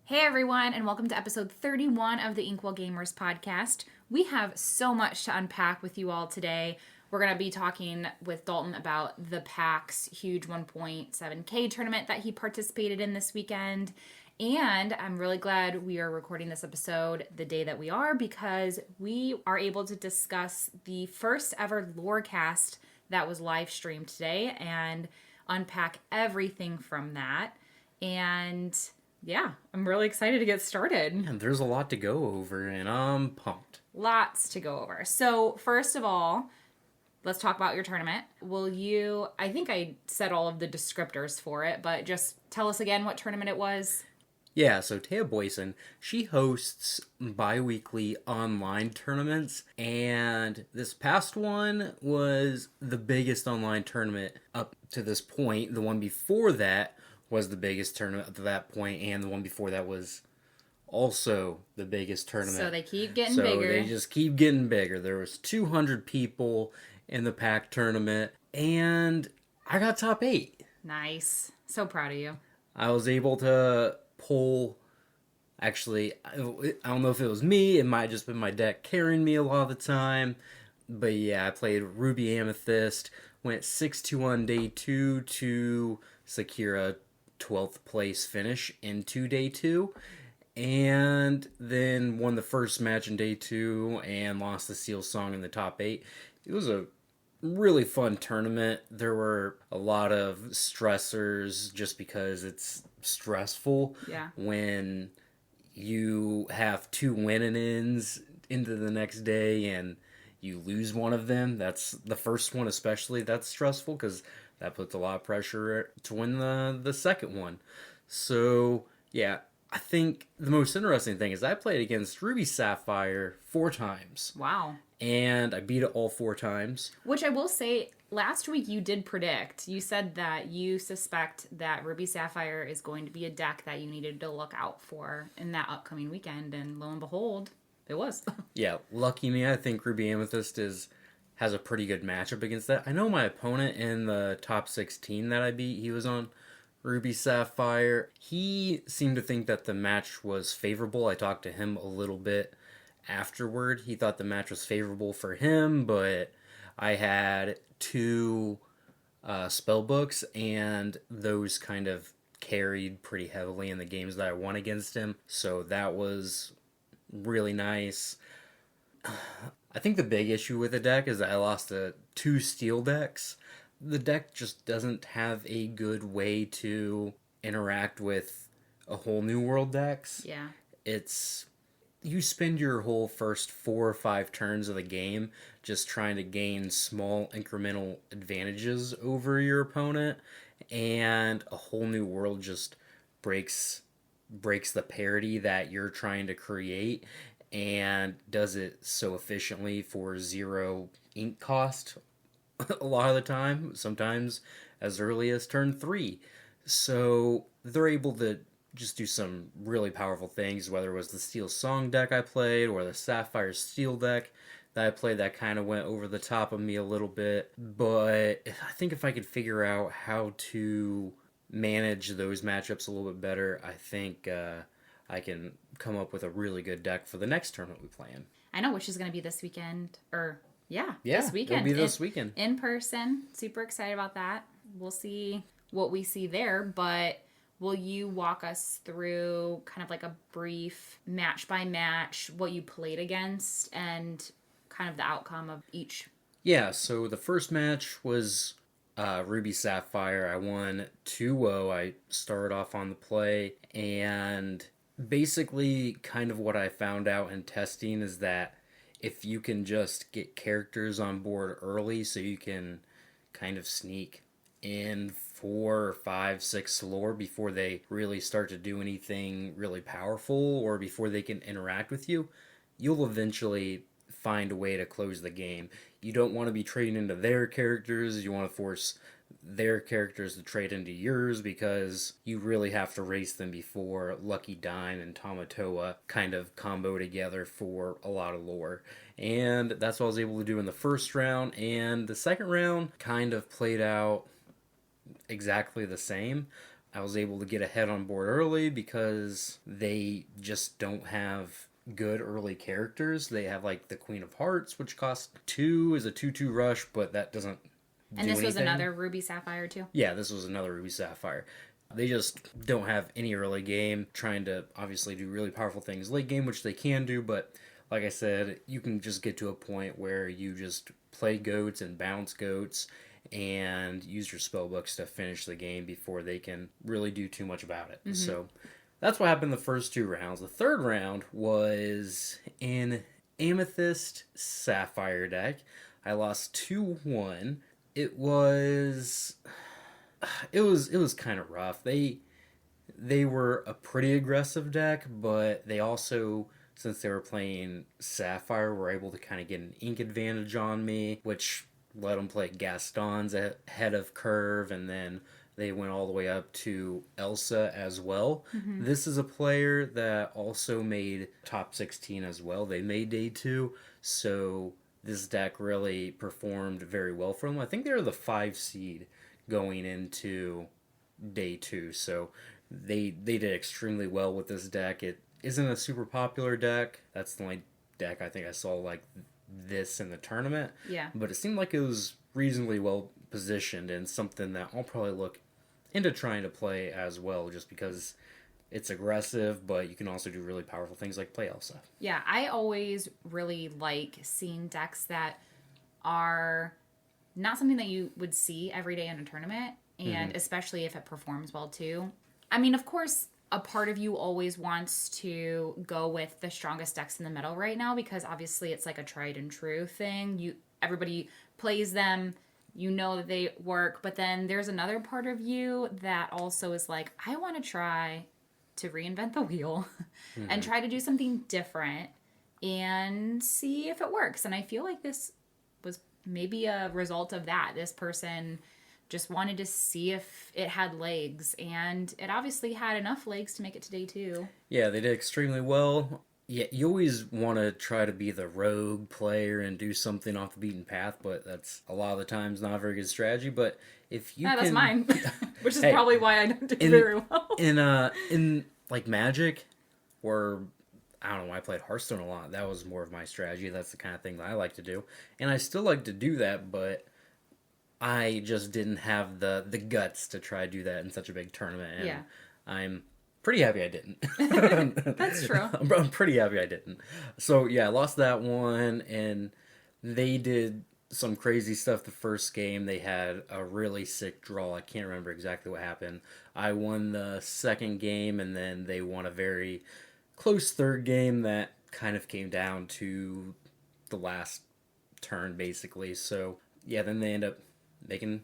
Hey everyone, and welcome to episode 31 of the Inkwell Gamers podcast. We have so much to unpack with you all today. We're going to be talking with Dalton about the PAX huge 1.7K tournament that he participated in this weekend. And I'm really glad we are recording this episode the day that we are because we are able to discuss the first ever Lorecast that was live streamed today and unpack everything from that. And yeah, I'm really excited to get started. And there's a lot to go over, and I'm pumped. Lots to go over. So, first of all, let's talk about your tournament. I think I said all of the descriptors for it, but just tell us again what tournament it was. Yeah, so Taya Boyson, she hosts bi-weekly online tournaments, and this past one was the biggest online tournament up to this point. The one before that was the biggest tournament up to that point, and the one before that was also the biggest tournament. So they keep getting bigger. So they just keep getting bigger. There was 200 people in the PAC tournament, and I got top 8. Nice. So proud of you. I was able to pull, actually, I don't know if it was me, it might have just been my deck carrying me a lot of the time, but yeah, I played Ruby Amethyst, went 6-2 on day 2 to secure a 12th place finish into day 2, and then won the first match in day 2 and lost the Seal Song in the top 8. It was a really fun tournament. There were a lot of stressors just because it's stressful when you have 2 win-ins into the next day and you lose one of them. That's the first one especially. That's stressful because that puts a lot of pressure to win the second one. So, yeah, I think the most interesting thing is I played against Ruby Sapphire 4 times. Wow. And I beat it all 4 times. Which I will say, last week you did predict. You said that you suspect that Ruby Sapphire is going to be a deck that you needed to look out for in that upcoming weekend. And lo and behold, it was. Yeah, lucky me. I think Ruby Amethyst has a pretty good matchup against that. I know my opponent in the top 16 that I beat, he was on Ruby Sapphire. He seemed to think that the match was favorable. I talked to him a little bit afterward. He thought the match was favorable for him, but I had 2 spell books, and those kind of carried pretty heavily in the games that I won against him. So that was really nice. I think the big issue with the deck is that I lost to 2 steel decks. The deck just doesn't have a good way to interact with a whole New World decks. Yeah. You spend your whole first 4 or 5 turns of the game just trying to gain small incremental advantages over your opponent, and a whole New World just breaks the parity that you're trying to create, and does it so efficiently for 0 ink cost a lot of the time, sometimes as early as turn 3. So they're able to just do some really powerful things, whether it was the Steel Song deck I played or the Sapphire Steel deck that I played that kind of went over the top of me a little bit. But I think if I could figure out how to manage those matchups a little bit better, I think I can come up with a really good deck for the next tournament we play in. I know, which is going to be this weekend, this weekend. It'll be this weekend. In person. Super excited about that. We'll see what we see there, but will you walk us through kind of like a brief match by match, what you played against, and kind of the outcome of each? Yeah, so the first match was Ruby Sapphire. I won 2-0. I started off on the play, and basically kind of what I found out in testing is that if you can just get characters on board early so you can kind of sneak in 4 or 5, 6 lore before they really start to do anything really powerful or before they can interact with you, you'll eventually find a way to close the game. You don't want to be trading into their characters. You want to force their characters to trade into yours because you really have to race them before Lucky Dime and Tamatoa kind of combo together for a lot of lore. And that's what I was able to do in the first round. And the second round kind of played out exactly the same. I was able to get ahead on board early because they just don't have good early characters. They have like the Queen of Hearts, which costs 2, is a 2/2 rush, but that doesn't And do this was anything. another Ruby Sapphire too? Yeah, this was another Ruby Sapphire. They just don't have any early game, trying to obviously do really powerful things late game, which they can do, but like I said, you can just get to a point where you just play goats and bounce goats and use your spell books to finish the game before they can really do too much about it. So that's what happened the first 2 rounds. The third round was in Amethyst Sapphire deck. I lost 2-1. It was kind of rough. They were a pretty aggressive deck, but they also, since they were playing Sapphire, were able to kind of get an ink advantage on me, which let them play Gaston's ahead of curve, and then they went all the way up to Elsa as well. This is a player that also made top 16 as well. They made day 2, so this deck really performed very well for them. I think they were the 5 seed going into day 2, so they did extremely well with this deck. It isn't a super popular deck. That's the only deck I think I saw like this in the tournament. Yeah. But it seemed like it was reasonably well positioned and something that I'll probably look into trying to play as well, just because it's aggressive, but you can also do really powerful things like play Elsa. Yeah, I always really like seeing decks that are not something that you would see every day in a tournament, and especially if it performs well too. I mean, of course, a part of you always wants to go with the strongest decks in the middle right now, because obviously it's like a tried and true thing. Everybody plays them, you know that they work, but then there's another part of you that also is like, I want to try to reinvent the wheel and try to do something different and see if it works. And I feel like this was maybe a result of that. This person just wanted to see if it had legs, and it obviously had enough legs to make it to day 2. Yeah, they did extremely well. Yeah, you always want to try to be the rogue player and do something off the beaten path, but that's a lot of the times not a very good strategy. But if you That's mine, which is Hey, probably why I don't do very well. in like Magic, or I don't know, I played Hearthstone a lot. That was more of my strategy. That's the kind of thing that I like to do, and I still like to do that, but I just didn't have the guts to try to do that in such a big tournament. And Yeah. I'm pretty happy I didn't. That's true. I'm pretty happy I didn't. So yeah, I lost that one, and they did some crazy stuff the first game. They had a really sick draw. I can't remember exactly what happened. I won the second game, and then they won a very close third game that kind of came down to the last turn, basically. So yeah, then they end up making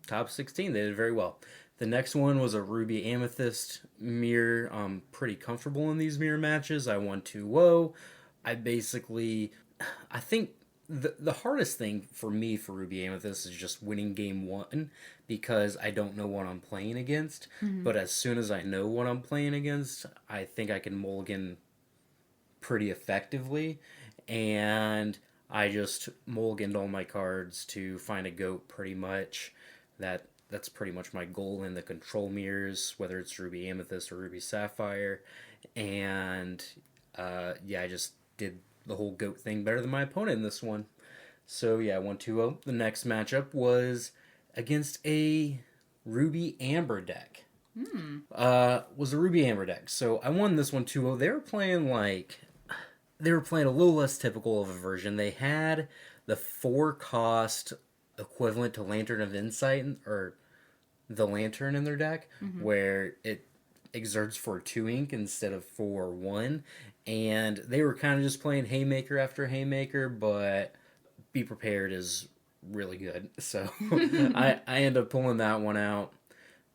top 16. They did very well. The next one was a Ruby Amethyst mirror. I'm pretty comfortable in these mirror matches. I won 2-0. I think the hardest thing for me for Ruby Amethyst is just winning game 1, because I don't know what I'm playing against. But as soon as I know what I'm playing against, I think I can mulligan pretty effectively. And I just mulliganed all my cards to find a goat pretty much. That's pretty much my goal in the control mirrors, whether it's Ruby Amethyst or Ruby Sapphire. And I just did the whole goat thing better than my opponent in this one. So yeah, I won 2-0. The next matchup was against a Ruby Amber deck. Was a Ruby Amber deck. So I won this one 2-0. They were playing a little less typical of a version. They had the 4-cost equivalent to Lantern of Insight, or the Lantern in their deck, where it exerts for 2 ink instead of for 1. And they were kind of just playing Haymaker after Haymaker, but Be Prepared is really good. So I ended up pulling that one out.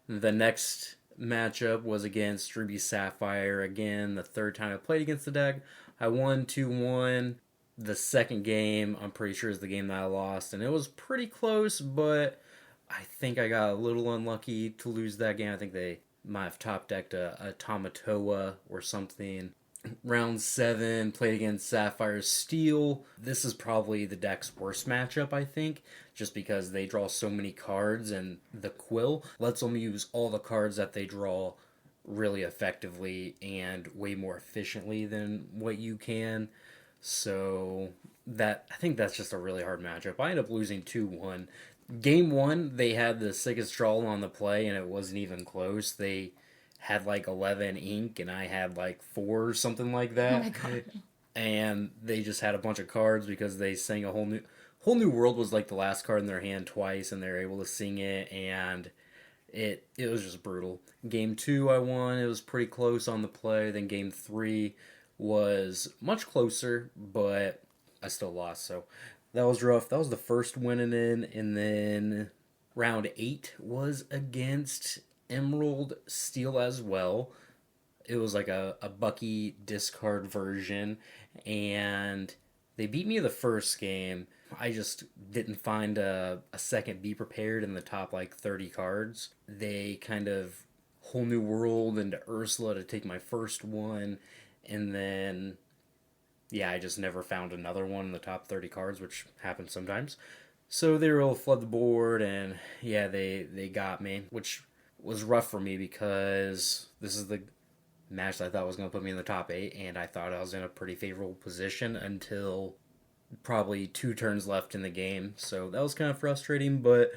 The next matchup was against Ruby Sapphire. Again, the third time I played against the deck. I won 2-1. The second game, I'm pretty sure, is the game that I lost. And it was pretty close, but I think I got a little unlucky to lose that game. I think they might have top decked a Tamatoa or something. Round 7, played against Sapphire Steel. This is probably the deck's worst matchup, I think, just because they draw so many cards, and the Quill lets them use all the cards that they draw really effectively and way more efficiently than what you can. So I think that's just a really hard matchup. I ended up losing 2-1. Game 1, they had the sickest draw on the play, and it wasn't even close. They had like 11 ink, and I had like 4 or something like that. Oh my god. And they just had a bunch of cards because they sang a whole new world was like the last card in their hand twice, and they're able to sing it, and it was just brutal. Game 2 I won. It was pretty close on the play. Then game 3 was much closer, but I still lost. So that was rough. That was the first winning in, and then round 8 was against Emerald Steel as well. It was like a Bucky discard version, and they beat me the first game. I just didn't find a second Be Prepared in the top like 30 cards. They kind of whole new world into Ursula to take my first one, and then yeah, I just never found another one in the top 30 cards, which happens sometimes. So they were able to flood the board, and yeah, they got me, which was rough for me because this is the match that I thought was going to put me in the top 8, and I thought I was in a pretty favorable position until probably 2 turns left in the game. So that was kind of frustrating, but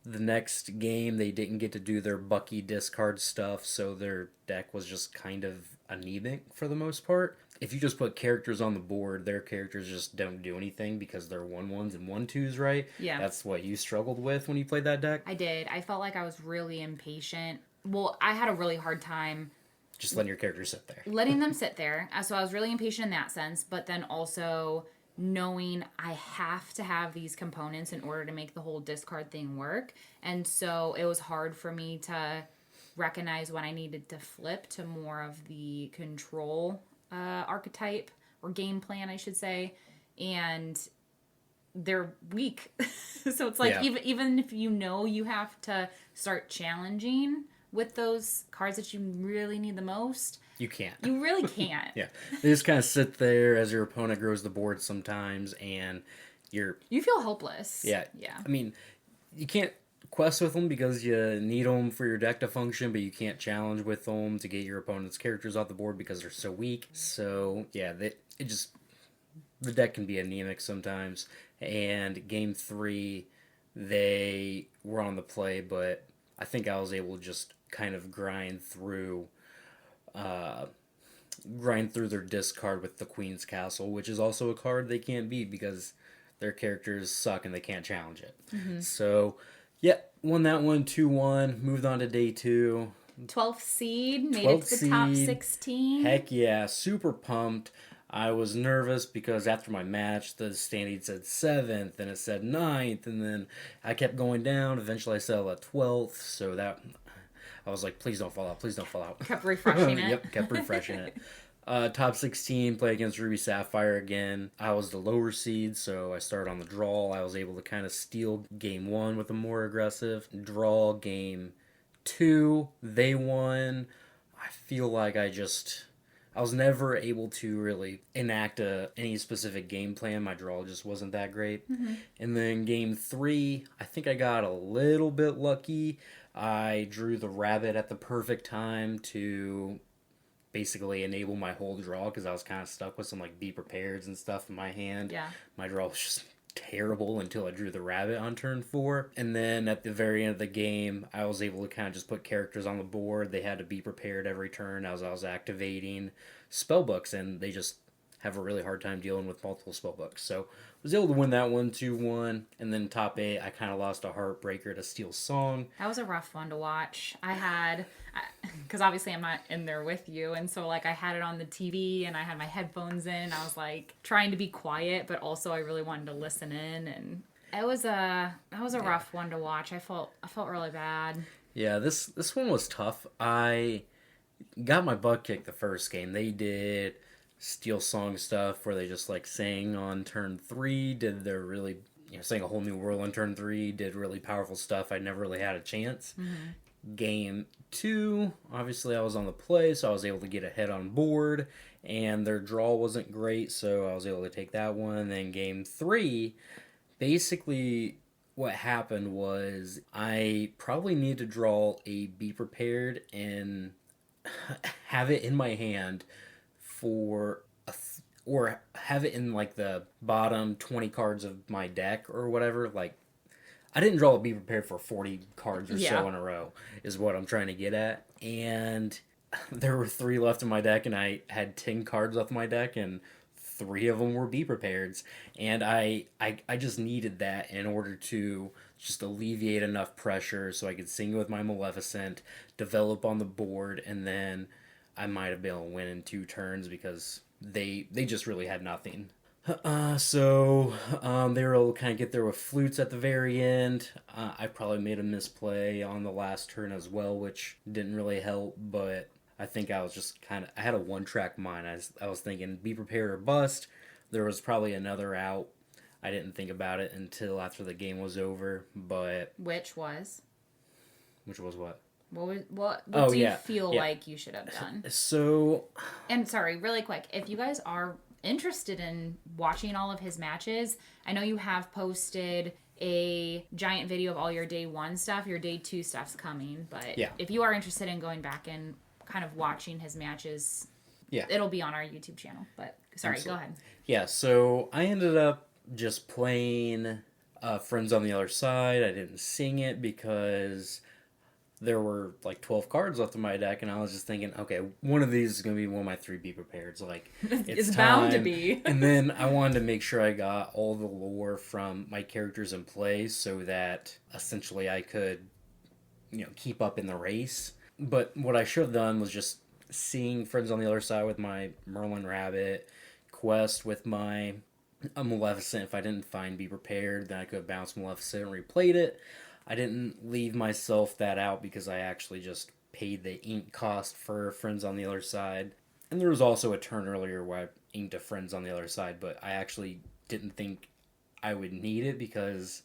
the next game they didn't get to do their Bucky discard stuff, so their deck was just kind of anemic for the most part. If you just put characters on the board, their characters just don't do anything because they're 1/1s and 1/2s, right? Yeah. That's what you struggled with when you played that deck? I did. I felt like I was really impatient. Well, I had a really hard time just letting your characters sit there. Letting them sit there. So I was really impatient in that sense, but then also knowing I have to have these components in order to make the whole discard thing work. And so it was hard for me to recognize when I needed to flip to more of the control archetype or game plan, I should say. And they're weak. So it's like, yeah, even if you know you have to start challenging with those cards that you really need the most, you can't. You really can't. Yeah. They just kind of sit there as your opponent grows the board sometimes, and you feel helpless. Yeah. Yeah. I mean, you can't quest with them because you need them for your deck to function, but you can't challenge with them to get your opponent's characters off the board because they're so weak. So, yeah, the deck can be anemic sometimes. And game 3, they were on the play, but I think I was able to just kind of grind through their discard with the Queen's Castle, which is also a card they can't beat because their characters suck and they can't challenge it. Mm-hmm. So, yeah, won that one 2-1, moved on to day 2. 12th seed, made it to the top 16. Heck yeah, super pumped. I was nervous because after my match, the standing said 7th, and it said 9th, and then I kept going down. Eventually, I settled at 12th, so that I was like, please don't fall out, please don't fall out. Kept refreshing it. Yep, kept refreshing it. Top 16, play against Ruby Sapphire again. I was the lower seed, so I started on the draw. I was able to kind of steal game 1 with a more aggressive draw. Game 2, they won. I feel like I was never able to really enact any specific game plan. My draw just wasn't that great. Mm-hmm. And then game 3, I think I got a little bit lucky. I drew the rabbit at the perfect time to basically enable my whole draw because I was kind of stuck with some like Be Prepareds and stuff in my hand. Yeah. My draw was just terrible until I drew the rabbit on turn 4. And then at the very end of the game, I was able to kind of just put characters on the board. They had to be prepared every turn as I was activating spellbooks, and they just have a really hard time dealing with multiple spellbooks. So I was able to win that one 2-1. And then top 8, I kind of lost a heartbreaker to Steel Song. That was a rough one to watch. Because obviously I'm not in there with you, and so like I had it on the TV and I had my headphones in. I was like trying to be quiet, but also I really wanted to listen in, and that was a rough one to watch. I felt really bad. Yeah, this one was tough. I got my butt kicked the first game. They did Steel Song stuff where they just like sang on turn 3, did their really sang a whole new world on turn 3, did really powerful stuff. I never really had a chance. Mm-hmm. Game 2, obviously I was on the play, so I was able to get ahead on board, and their draw wasn't great, so I was able to take that one. And then Game 3, basically what happened was I probably need to draw a Be Prepared and have it in my hand for or have it in like the bottom 20 cards of my deck or whatever. Like, I didn't draw a Be Prepared for 40 cards or so in a row, is what I'm trying to get at. And there were 3 left in my deck, and I had 10 cards left in my deck, and 3 of them were Be Prepareds. And I just needed that in order to just alleviate enough pressure so I could sing with my Maleficent, develop on the board, and then I might have been able to win in 2 turns because they just really had nothing. So they were able to kind of get there with flutes at the very end. I probably made a misplay on the last turn as well, which didn't really help, but I think I was just I had a one-track mind. I was thinking, Be Prepared or bust. There was probably another out. I didn't think about it until after the game was over, but... Which was what? What do you feel like you should have done? So... And sorry, really quick, if you guys are interested in watching all of his matches, I know you have posted a giant video of all your day 1 stuff. Your day 2 stuff's coming, but if you are interested in going back and kind of watching his matches, it'll be on our YouTube channel. But sorry, Absolutely. Go ahead. Yeah, so I ended up just playing Friends on the Other Side. I didn't sing it because there were like 12 cards left in my deck, and I was just thinking, okay, one of these is going to be one of my 3 Be Prepareds. Like, it's bound to be. And then I wanted to make sure I got all the lore from my characters in play so that essentially I could, keep up in the race. But what I should have done was just seeing Friends on the Other Side with my Merlin Rabbit, Quest with my Maleficent. If I didn't find Be Prepared, then I could have bounced Maleficent and replayed it. I didn't leave myself that out because I actually just paid the ink cost for Friends on the Other Side. And there was also a turn earlier where I inked a Friends on the Other Side, but I actually didn't think I would need it because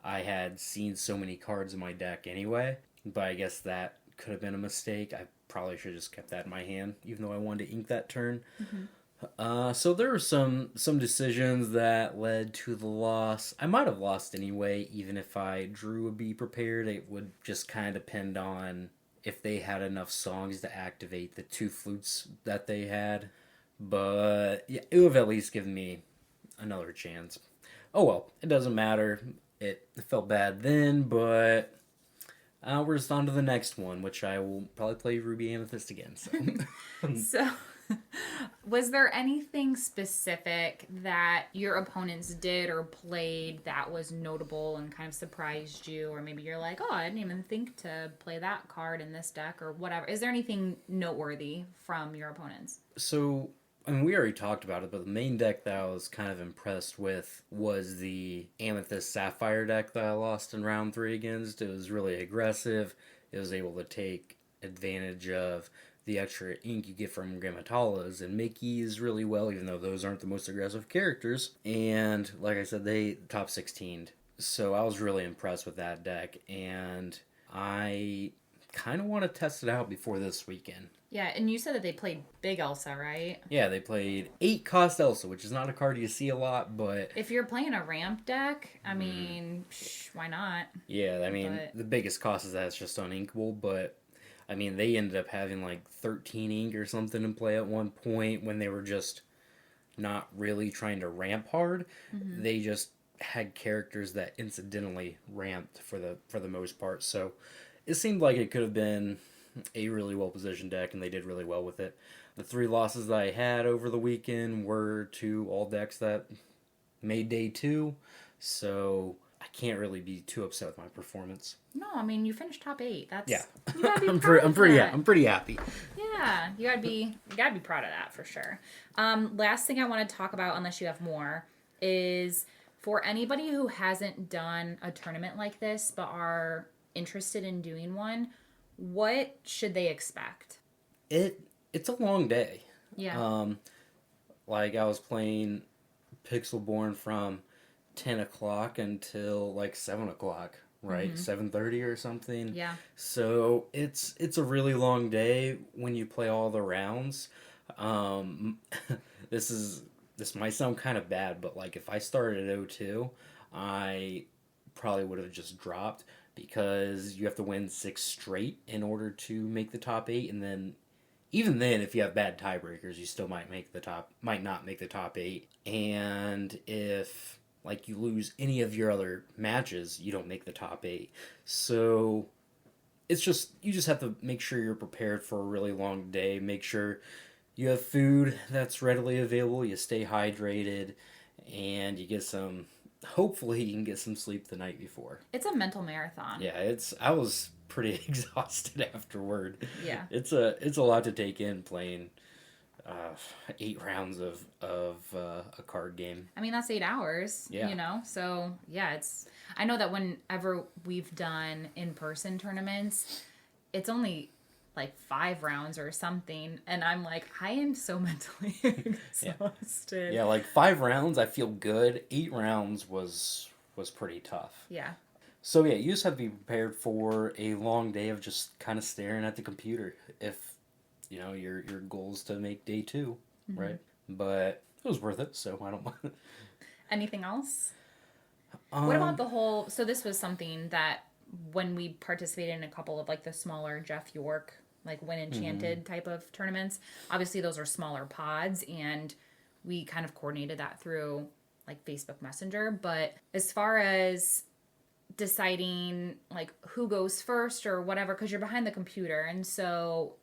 I had seen so many cards in my deck anyway. But I guess that could have been a mistake. I probably should have just kept that in my hand, even though I wanted to ink that turn. Mm-hmm. So there were some decisions that led to the loss. I might have lost anyway, even if I drew a Be Prepared. It would just kind of depend on if they had enough songs to activate the 2 flutes that they had. But yeah, it would have at least given me another chance. Oh well, it doesn't matter. It felt bad then, but we're just on to the next one, which I will probably play Ruby Amethyst again. So was there anything specific that your opponents did or played that was notable and kind of surprised you? Or maybe you're like, oh, I didn't even think to play that card in this deck or whatever. Is there anything noteworthy from your opponents? So, I mean, we already talked about it, but the main deck that I was kind of impressed with was the Amethyst Sapphire deck that I lost in round 3 against. It was really aggressive. It was able to take advantage of the extra ink you get from Gramatalas and Mickey's really well, even though those aren't the most aggressive characters. And like I said, they top 16'd. So I was really impressed with that deck, and I kind of want to test it out before this weekend. Yeah, and you said that they played Big Elsa, right? Yeah, they played 8-cost Elsa, which is not a card you see a lot, but... If you're playing a ramp deck, I mean, why not? Yeah, I mean, the biggest cost is that it's just uninkable, but... I mean, they ended up having like 13 ink or something in play at one point when they were just not really trying to ramp hard. Mm-hmm. They just had characters that incidentally ramped for the most part. So it seemed like it could have been a really well-positioned deck, and they did really well with it. The 3 losses that I had over the weekend were to all decks that made day 2. So... I can't really be too upset with my performance. No, I mean, you finished top 8. That's yeah. You gotta be I'm pretty happy. Yeah, you gotta be proud of that for sure. Last thing I want to talk about, unless you have more, is for anybody who hasn't done a tournament like this but are interested in doing one, what should they expect? It's a long day. Yeah. Like I was playing Pixelborn from 10 o'clock until like 7 o'clock right? 7:30 or something. Yeah. So it's a really long day when you play all the rounds. Um, this might sound kind of bad, but like if I started at 02, I probably would have just dropped because you have to win 6 straight in order to make the top 8, and then even then, if you have bad tiebreakers, you still might not make the top 8. And if like you lose any of your other matches, you don't make the top 8. So it's just you just have to make sure you're prepared for a really long day. Make sure you have food that's readily available. You stay hydrated, and you get some. Hopefully, you can get some sleep the night before. It's a mental marathon. Yeah, I was pretty exhausted afterward. Yeah. It's a lot to take in playing 8 rounds of a card game. I mean, that's 8 hours, Yeah. you know? So, yeah, I know that whenever we've done in-person tournaments, it's only like 5 rounds or something, and I'm like, I am so mentally exhausted. Yeah, like 5 rounds I feel good. 8 rounds was pretty tough. Yeah. So yeah, you just have to be prepared for a long day of just kind of staring at the computer if you know your goal is to make day 2, right? But it was worth it, so I don't mind. Anything else? What about the whole... So this was something that when we participated in a couple of like the smaller Jeff York, like Win Enchanted type of tournaments, obviously those are smaller pods, and we kind of coordinated that through like Facebook Messenger. But as far as deciding like who goes first or whatever, because you're behind the computer, and so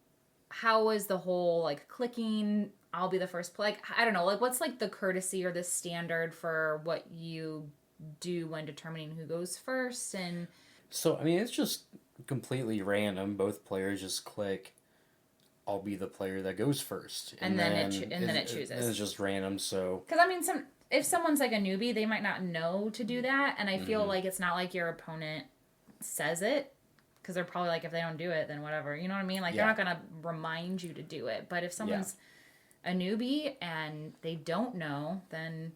how was the whole like clicking I'll be the first play, like I don't know, like what's like the courtesy or the standard for what you do when determining who goes first? And so I mean it's just completely random. Both players just click I'll be the player that goes first, and then it chooses. And it's just random. So because I mean if someone's like a newbie, they might not know to do that, and I feel like it's not like your opponent says it, because they're probably like, if they don't do it, then whatever, you know what I mean? Like they're not gonna remind you to do it. But if someone's a newbie and they don't know, then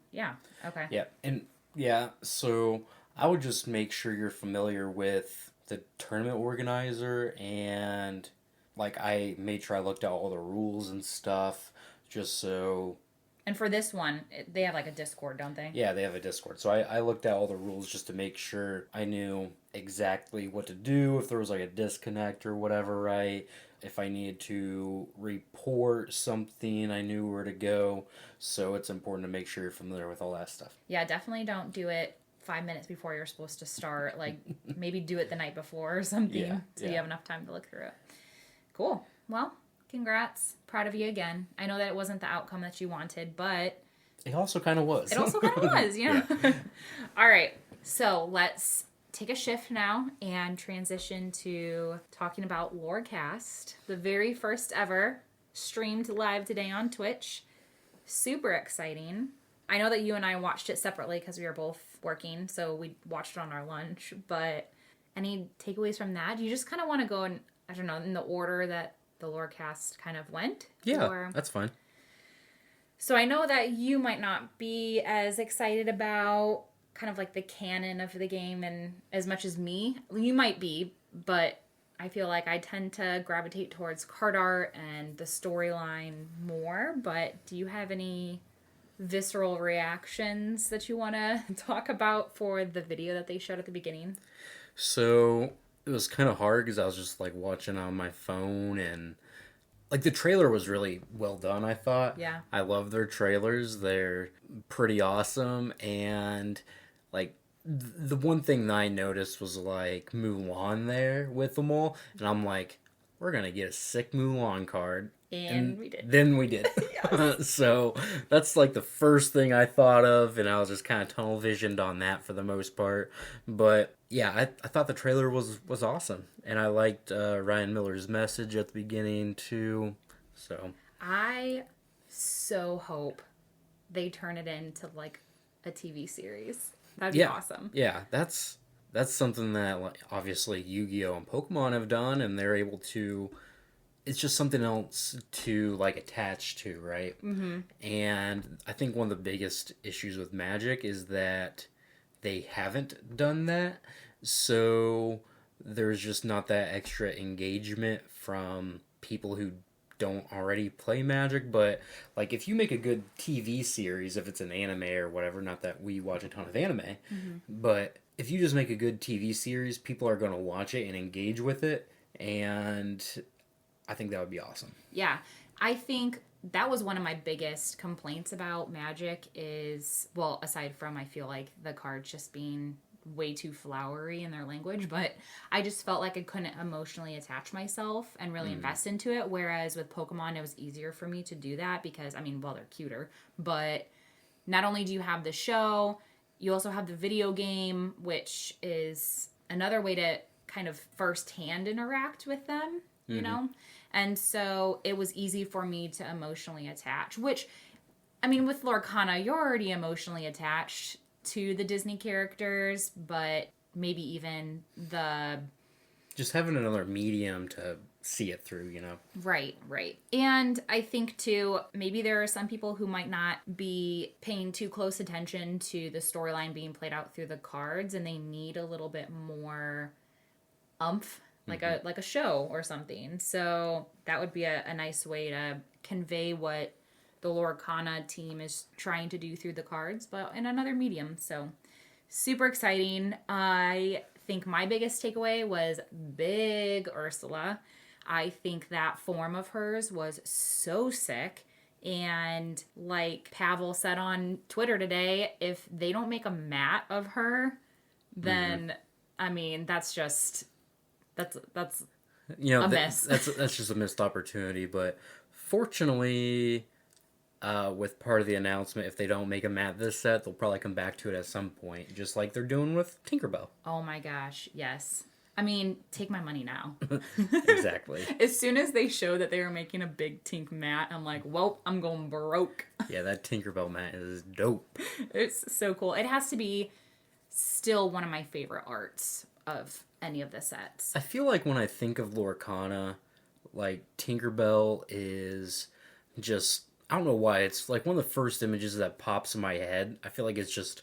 okay. Yeah, and so I would just make sure you're familiar with the tournament organizer, and like I made sure I looked at all the rules and stuff, just so. And for this one, they have like a Discord, don't they? Yeah, they have a Discord. So I looked at all the rules just to make sure I knew exactly what to do, if there was like a disconnect or whatever, right? If I needed to report something, I knew where to go. So it's important to make sure you're familiar with all that stuff. Yeah, definitely don't do it 5 minutes before you're supposed to start. Like maybe do it the night before or something, so you have enough time to look through it. Cool. Well, congrats. Proud of you again. I know that it wasn't the outcome that you wanted, but it also kind of was. It also kind of was, you know? Yeah. All right. So let's take a shift now and transition to talking about Lorecast, the very first ever streamed live today on Twitch. Super exciting. I know that you and I watched it separately because we were both working, so we watched it on our lunch, but any takeaways from that? Do you just kind of want to go in, I don't know, in the order that the Lorecast kind of went? Yeah, that's fine. So I know that you might not be as excited about kind of like the canon of the game and as much as me. You might be, but I feel like I tend to gravitate towards card art and the storyline more. But do you have any visceral reactions that you want to talk about for the video that they showed at the beginning? So it was kind of hard because I was just like watching on my phone, and like the trailer was really well done, I thought. Yeah. I love their trailers. They're pretty awesome. And like the one thing that I noticed was like Mulan there with them all. And I'm like, we're going to get a sick Mulan card. And we did. Then we did. Yes. So that's like the first thing I thought of, and I was just kind of tunnel visioned on that for the most part. But yeah, I thought the trailer was awesome, and I liked Ryan Miller's message at the beginning too. So I so hope they turn it into like a TV series. That'd be awesome. Yeah, that's something that like, obviously Yu-Gi-Oh! And Pokemon have done, and they're able to. It's just something else to like attach to, right? Mm-hmm. And I think one of the biggest issues with Magic is that they haven't done that. So there's just not that extra engagement from people who don't already play Magic. But like, if you make a good TV series, if it's an anime or whatever, not that we watch a ton of anime, but if you just make a good TV series, people are going to watch it and engage with it, and I think that would be awesome. Yeah, I think that was one of my biggest complaints about Magic is, well, aside from I feel like the cards just being way too flowery in their language, but I just felt like I couldn't emotionally attach myself and really invest into it, whereas with Pokemon it was easier for me to do that because, I mean, well, they're cuter, but not only do you have the show, you also have the video game, which is another way to kind of firsthand interact with them, you know? And so it was easy for me to emotionally attach, which, I mean, with Lorcana, you're already emotionally attached to the Disney characters, but maybe even the... Just having another medium to see it through, you know? Right. And I think, too, maybe there are some people who might not be paying too close attention to the storyline being played out through the cards, and they need a little bit more umph, like a show or something. So that would be a nice way to convey what the Lorcana team is trying to do through the cards, but in another medium. So super exciting. I think my biggest takeaway was big Ursula. I think that form of hers was so sick. And like Pavel said on Twitter today, if they don't make a mat of her, then I mean, that's just... That's you know, a miss. That's just a missed opportunity. But fortunately, with part of the announcement, if they don't make a mat this set, they'll probably come back to it at some point, just like they're doing with Tinkerbell. Oh my gosh, yes. I mean, take my money now. Exactly. As soon as they show that they were making a big Tink mat, I'm like, well, I'm going broke. Yeah, that Tinkerbell mat is dope. It's so cool. It has to be still one of my favorite arts of any of the sets. I feel like when I think of Lorcana, like Tinkerbell is just, I don't know why, it's like one of the first images that pops in my head. I feel like it's just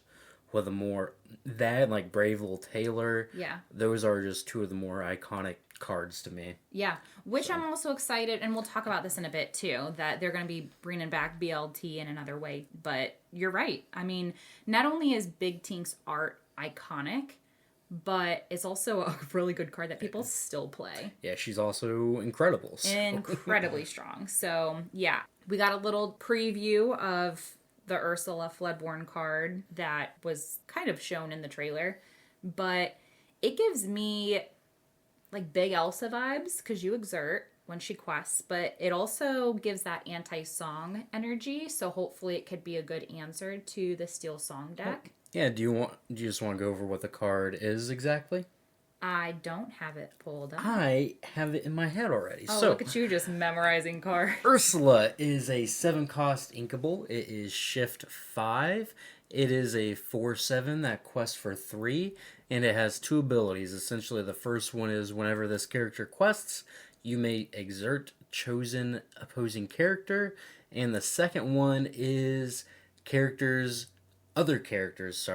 one of the more, that and like Brave Little Tailor. Yeah. Those are just two of the more iconic cards to me. Yeah, which I'm also excited, and we'll talk about this in a bit too, that they're going to be bringing back BLT in another way. But you're right. I mean, not only is Big Tink's art iconic, but it's also a really good card that people still play. Yeah, she's also incredible. So. Incredibly strong. So, yeah. We got a little preview of the Ursula Floodborn card that was kind of shown in the trailer. But it gives me, like, Big Elsa vibes, because you exert when she quests. But it also gives that anti-song energy. So, hopefully it could be a good answer to the Steel Song deck. Yeah, do you just want to go over what the card is exactly? I don't have it pulled up. I have it in my head already. Oh, so, look at you just memorizing cards. Ursula is a 7-cost inkable. It is shift 5. It is a 4/7 that quests for 3, and it has 2 abilities. Essentially, the first one is whenever this character quests, you may exert chosen opposing character, and the second one is other characters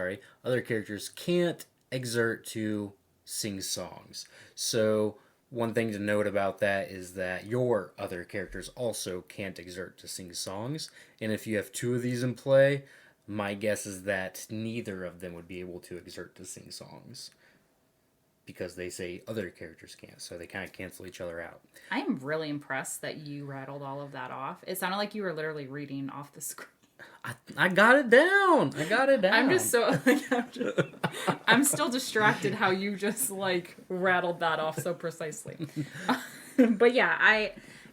can't exert to sing songs. So one thing to note about that is that your other characters also can't exert to sing songs. And if you have 2 of these in play, my guess is that neither of them would be able to exert to sing songs. Because they say other characters can't, so they kind of cancel each other out. I am really impressed that you rattled all of that off. It sounded like you were literally reading off the screen. I got it down. I'm just so I'm still distracted how you just like rattled that off so precisely. But yeah,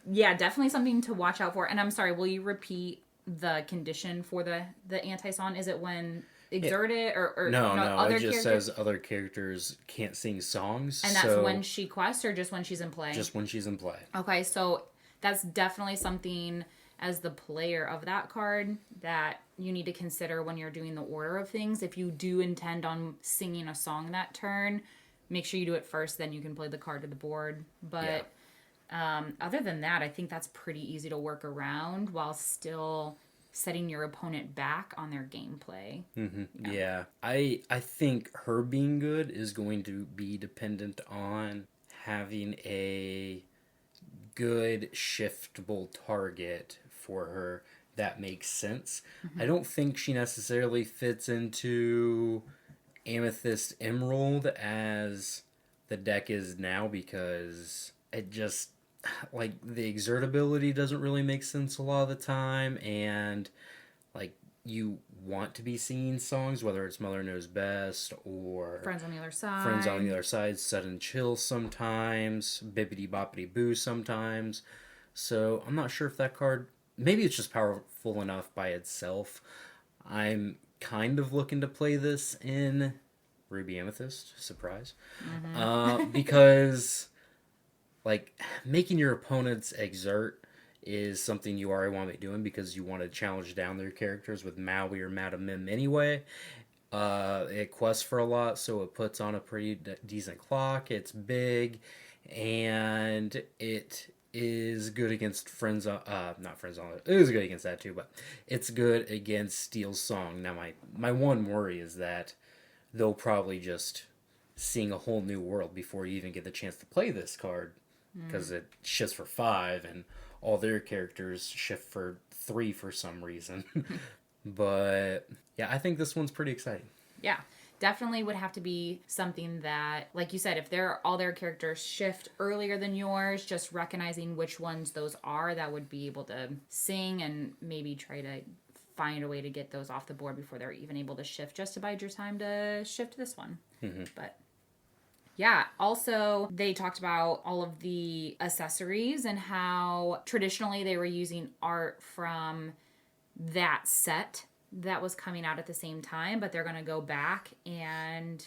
definitely something to watch out for. And I'm sorry, will you repeat the condition for the anti-song? Is it when exerted or no, other it just characters? says other characters can't sing songs. And that's when she quests or just when she's in play? Just when she's in play. Okay, so that's definitely something as the player of that card that you need to consider when you're doing the order of things. If you do intend on singing a song that turn, make sure you do it first, then you can play the card to the board. But other than that, I think that's pretty easy to work around while still setting your opponent back on their gameplay. Yeah. I think her being good is going to be dependent on having a good shiftable target for her that makes sense. I don't think she necessarily fits into Amethyst Emerald as the deck is now, because it just, like, the exertability doesn't really make sense a lot of the time, and like, you want to be singing songs, whether it's Mother Knows Best or Friends on the Other Side. Friends on the Other Side, Sudden Chill sometimes, Bippity Boppity Boo sometimes. So I'm not sure if that card, maybe it's just powerful enough by itself. I'm kind of looking to play this in Ruby Amethyst, surprise. Because, like, making your opponents exert is something you already want to be doing because you want to challenge down their characters with Maui or Madam Mim anyway. It quests for a lot, so it puts on a pretty decent clock. It's big, and it is good against not Friends on it is good against that too, but it's good against Steel's Song. Now my one worry is that they'll probably just sing a whole new world before you even get the chance to play this card, because it shifts for 5 and all their characters shift for 3 for some reason. But yeah, I think this one's pretty exciting. Yeah, definitely would have to be something that, like you said, if all their characters shift earlier than yours, just recognizing which ones those are, that would be able to sing and maybe try to find a way to get those off the board before they're even able to shift, just to bide your time to shift this one. But yeah, also they talked about all of the accessories and how traditionally they were using art from that set that was coming out at the same time, but they're going to go back and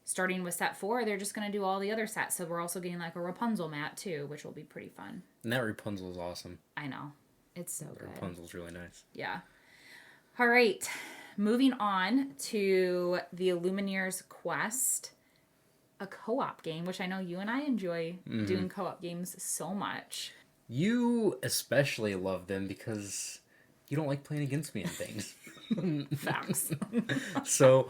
starting with set 4, they're just going to do all the other sets. So we're also getting like a Rapunzel mat too, which will be pretty fun. And that Rapunzel is awesome. I know. It's so good. Rapunzel's really nice. Yeah. All right. Moving on to the Lumineers Quest, a co-op game, which I know you and I enjoy doing co-op games so much. You especially love them because you don't like playing against me in things. Facts. So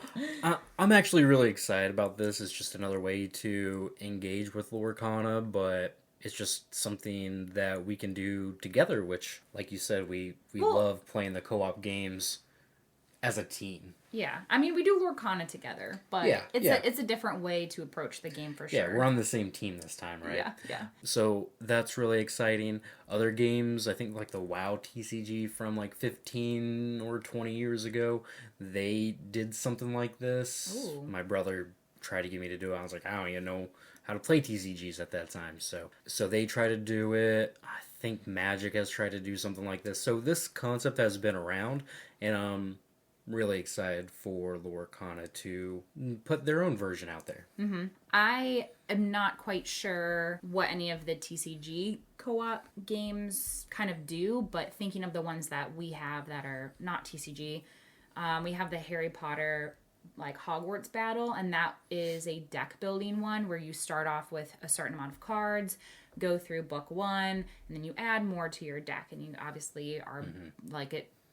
I'm actually really excited about this. It's just another way to engage with Lorcana, but it's just something that we can do together, which, like you said, we love playing the co-op games as a team. Yeah. I mean, we do Lorcana together, but it's a different way to approach the game for sure. Yeah, we're on the same team this time, right? Yeah. So that's really exciting. Other games, I think like the WoW TCG from like 15 or 20 years ago, they did something like this. Ooh. My brother tried to get me to do it. I was like, I don't even know how to play TCGs at that time. So they try to do it. I think Magic has tried to do something like this. So this concept has been around, and really excited for Lorcana to put their own version out there. I am not quite sure what any of the TCG co-op games kind of do, but thinking of the ones that we have that are not TCG, we have the Harry Potter like Hogwarts battle, and that is a deck building one where you start off with a certain amount of cards, go through book 1, and then you add more to your deck, and you obviously are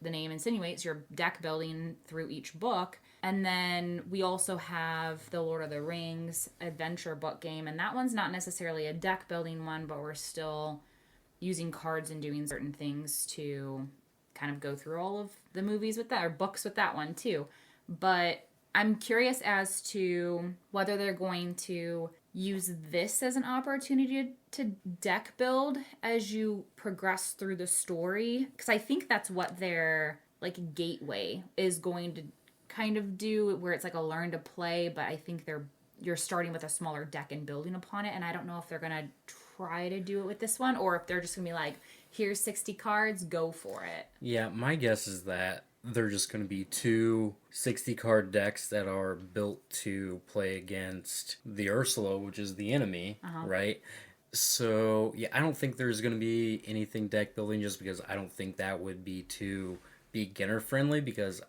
the name insinuates, you're deck building through each book. And then we also have the Lord of the Rings adventure book game, and that one's not necessarily a deck building one, but we're still using cards and doing certain things to kind of go through all of the movies with that, or books with that one too. But I'm curious as to whether they're going to use this as an opportunity to deck build as you progress through the story, because I think that's what their like gateway is going to kind of do, where it's like a learn to play, but I think you're starting with a smaller deck and building upon it, and I don't know if they're gonna try to do it with this one or if they're just gonna be like, here's 60 cards, go for it. Yeah, my guess is that they're just going to be 2 60-card decks that are built to play against the Ursula, which is the enemy, right? So, yeah, I don't think there's going to be anything deck building, just because I don't think that would be too beginner-friendly, because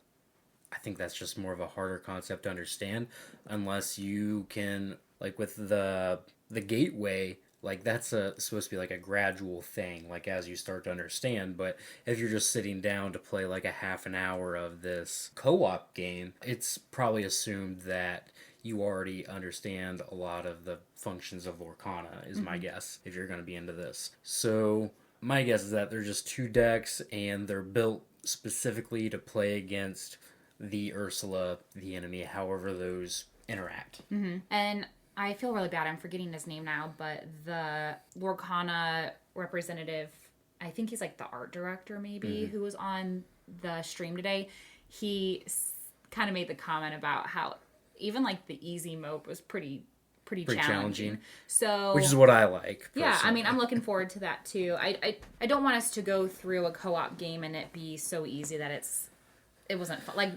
I think that's just more of a harder concept to understand, unless you can, like with the gateway, like that's supposed to be like a gradual thing, like as you start to understand. But if you're just sitting down to play like a half an hour of this co-op game, it's probably assumed that you already understand a lot of the functions of Lorcana, is my guess, if you're going to be into this. So my guess is that they're just 2 decks, and they're built specifically to play against the Ursula, the enemy, however those interact. And I feel really bad. I'm forgetting his name now, but the Lorcana representative, I think he's like the art director maybe, who was on the stream today. He kind of made the comment about how even like the easy mode was pretty challenging. So, which is what I like. Yeah, I mean, I'm looking forward to that too. I don't want us to go through a co-op game and it be so easy that it wasn't fun. Like,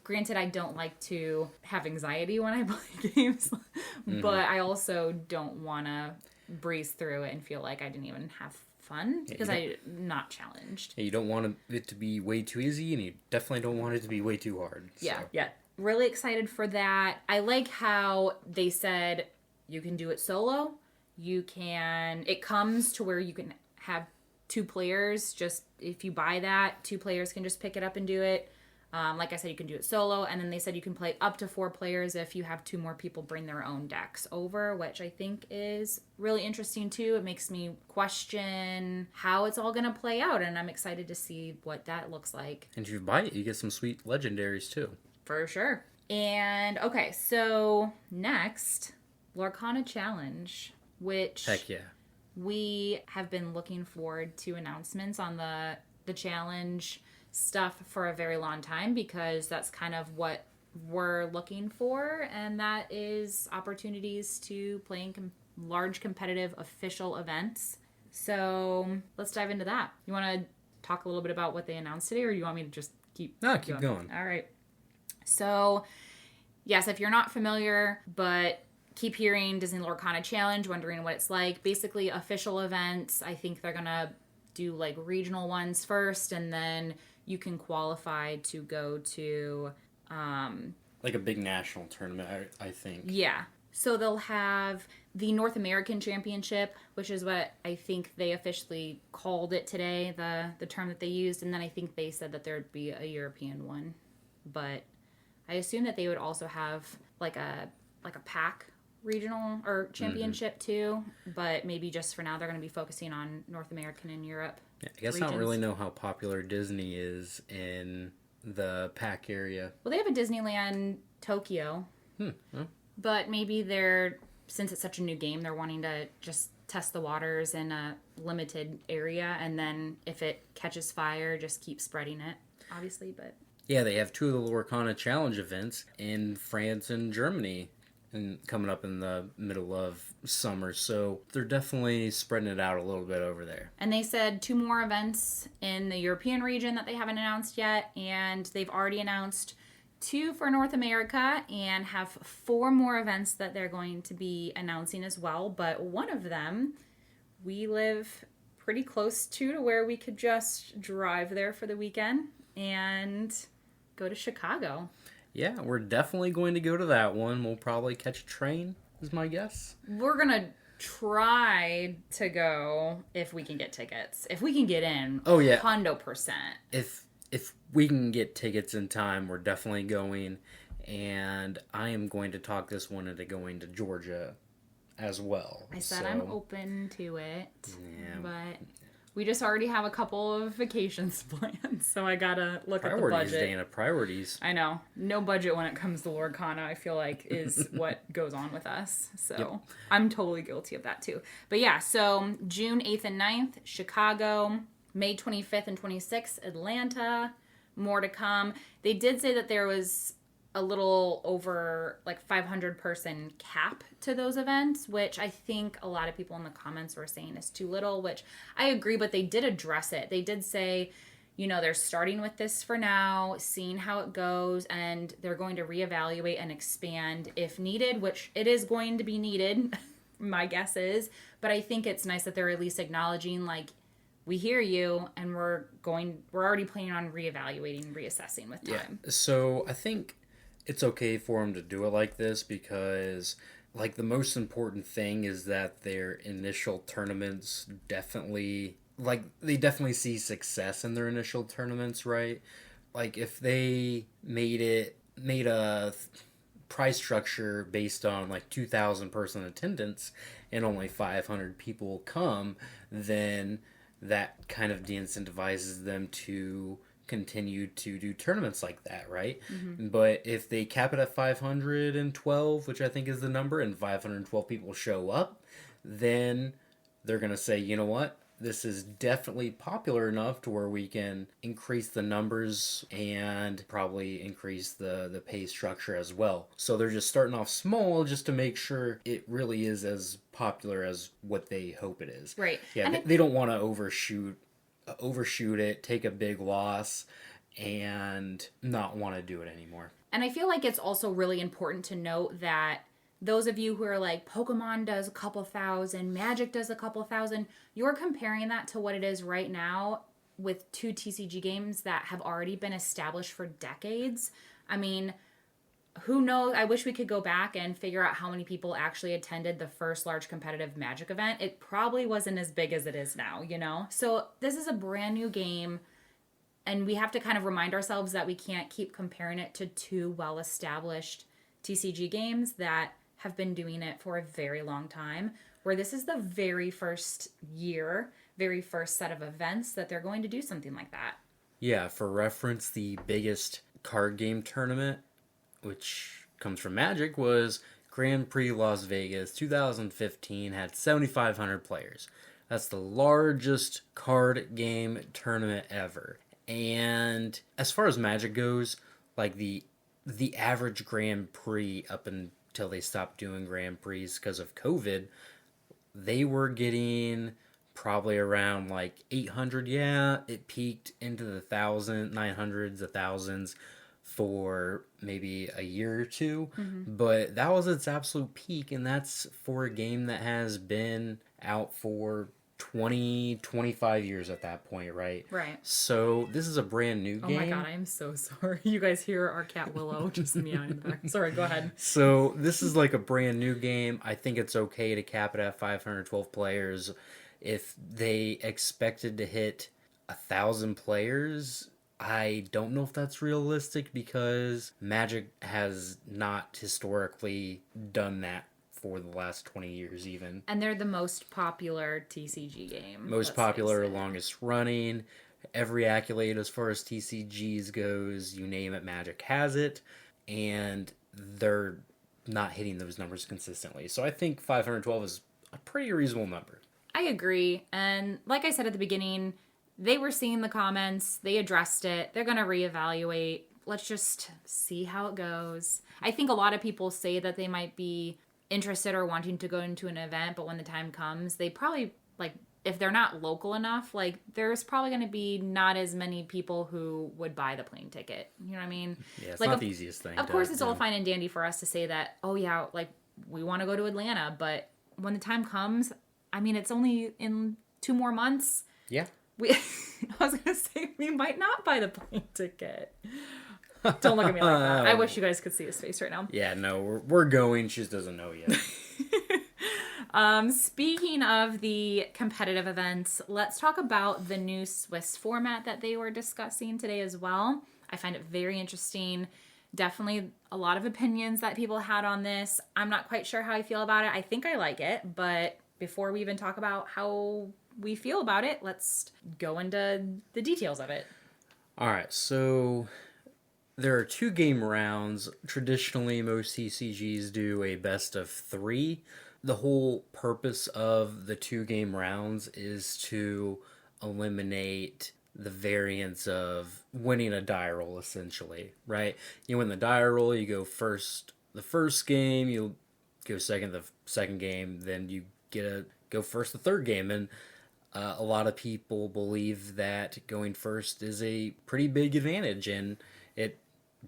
granted, I don't like to have anxiety when I play games, but I also don't want to breeze through it and feel like I didn't even have fun because I'm not challenged. Yeah, you don't want it to be way too easy, and you definitely don't want it to be way too hard. Yeah, yeah. Really excited for that. I like how they said you can do it solo. It comes to where you can have 2 players. Just if you buy that, 2 players can just pick it up and do it. Like I said, you can do it solo, and then they said you can play up to 4 players if you have 2 more people bring their own decks over, which I think is really interesting too. It makes me question how it's all going to play out, and I'm excited to see what that looks like. And if you buy it, you get some sweet legendaries too. For sure. And okay, so next, Lorcana Challenge, which heck yeah, we have been looking forward to announcements on the challenge stuff for a very long time, because that's kind of what we're looking for, and that is opportunities to play in large competitive official events. So let's dive into that. You want to talk a little bit about what they announced today, or do you want me to just keep going? All right. So yes, if you're not familiar, but keep hearing Disney Lorcana Challenge, wondering what it's like. Basically official events. I think they're gonna do like regional ones first, and then you can qualify to go to like a big national tournament, I think. Yeah. So they'll have the North American Championship, which is what I think they officially called it today, the term that they used, and then I think they said that there'd be a European one. But I assume that they would also have like a pack regional or championship too, but maybe just for now they're going to be focusing on North American and Europe. Yeah, I guess regions. I don't really know how popular Disney is in the pack area. Well, they have a Disneyland Tokyo, but maybe since it's such a new game, they're wanting to just test the waters in a limited area, and then if it catches fire, just keep spreading it, obviously. But yeah, they have 2 of the Lorcana Challenge events in France and Germany, and coming up in the middle of summer, so they're definitely spreading it out a little bit over there. And they said 2 more events in the European region that they haven't announced yet, and they've already announced 2 for North America and have 4 more events that they're going to be announcing as well. But one of them, we live pretty close to where we could just drive there for the weekend and go to Chicago. Yeah, we're definitely going to go to that one. We'll probably catch a train, is my guess. We're going to try to go if we can get tickets. If we can get in, 100%. If we can get tickets in time, we're definitely going. And I am going to talk this one into going to Georgia as well. I said I'm open to it, but we just already have a couple of vacations planned, so I gotta look at the budget. Priorities, Dana, priorities. I know. No budget when it comes to Lorcana, I feel like, is what goes on with us. So I'm totally guilty of that too. But yeah, so June 8th and 9th, Chicago. May 25th and 26th, Atlanta. More to come. They did say that there was a little over like 500 person cap to those events, which I think a lot of people in the comments were saying is too little, which I agree, but they did address it. They did say, they're starting with this for now, seeing how it goes, and they're going to reevaluate and expand if needed, which it is going to be needed, my guess is. But I think it's nice that they're at least acknowledging, like, we hear you, and we're already planning on reevaluating, reassessing with time. Yeah. So I think it's okay for them to do it like this, because like the most important thing is that their initial tournaments definitely, like, they definitely see success in their initial tournaments, right? Like if they made a price structure based on like 2,000 person attendance and only 500 people come, then that kind of de-incentivizes them to continue to do tournaments like that, right? But if they cap it at 512, which I think is the number, and 512 people show up, then they're going to say, you know what? This is definitely popular enough to where we can increase the numbers and probably increase the pay structure as well. So they're just starting off small just to make sure it really is as popular as what they hope it is. Right. Yeah, they don't want to overshoot it, take a big loss, and not want to do it anymore. And I feel like it's also really important to note that those of you who are like, Pokemon does a couple thousand, Magic does a couple thousand, you're comparing that to what it is right now with two TCG games that have already been established for decades. I mean, who knows? I wish we could go back and figure out how many people actually attended the first large competitive Magic event. It probably wasn't as big as it is now, you know? So this is a brand new game, and we have to kind of remind ourselves that we can't keep comparing it to two well-established TCG games that have been doing it for a very long time, where this is the very first year, very first set of events that they're going to do something like that. Yeah, for reference, the biggest card game tournament, which comes from Magic, was Grand Prix Las Vegas 2015, had 7,500 players. That's the largest card game tournament ever. And as far as Magic goes, like the average Grand Prix up until they stopped doing Grand Prix because of COVID, they were getting probably around like 800. Yeah, it peaked into the 900s, the thousands for maybe a year or two. But that was its absolute peak, and that's for a game that has been out for 25 years at that point, right? Right. So this is a brand new game. Oh my god, I am so sorry. You guys hear our cat Willow just meowing in the back. Sorry, go ahead. So this is like a brand new game. I think it's okay to cap it at 512 players. If they expected to hit 1,000 players, I don't know if that's realistic because Magic has not historically done that for the last 20 years even. And they're the most popular TCG game. Most popular, longest running. Every accolade as far as TCGs goes, you name it, Magic has it. And they're not hitting those numbers consistently. So I think 512 is a pretty reasonable number. I agree. And like I said at the beginning, they were seeing the comments. They addressed it. They're going to reevaluate. Let's just see how it goes. I think a lot of people say that they might be interested or wanting to go into an event, but when the time comes, they probably, like, if they're not local enough, like, there's probably going to be not as many people who would buy the plane ticket. You know what I mean? Yeah, it's like, not the easiest thing. Of course, it's all fine and dandy for us to say that, oh, yeah, like, we want to go to Atlanta, but when the time comes, I mean, it's only in 2 more months. Yeah. I was going to say, we might not buy the plane ticket. Don't look at me like that. I wish you guys could see his face right now. Yeah, no, we're going. She just doesn't know yet. Speaking of the competitive events, let's talk about the new Swiss format that they were discussing today as well. I find it very interesting. Definitely a lot of opinions that people had on this. I'm not quite sure how I feel about it. I think I like it, but before we even talk about how we feel about it, let's go into the details of it. All right, so there are 2 game rounds. Traditionally, most CCGs do a best of 3. The whole purpose of the 2 game rounds is to eliminate the variance of winning a die roll, essentially, right? You win the die roll, you go first the first game, you go second the second game, then you go first the third game. And a lot of people believe that going first is a pretty big advantage, and it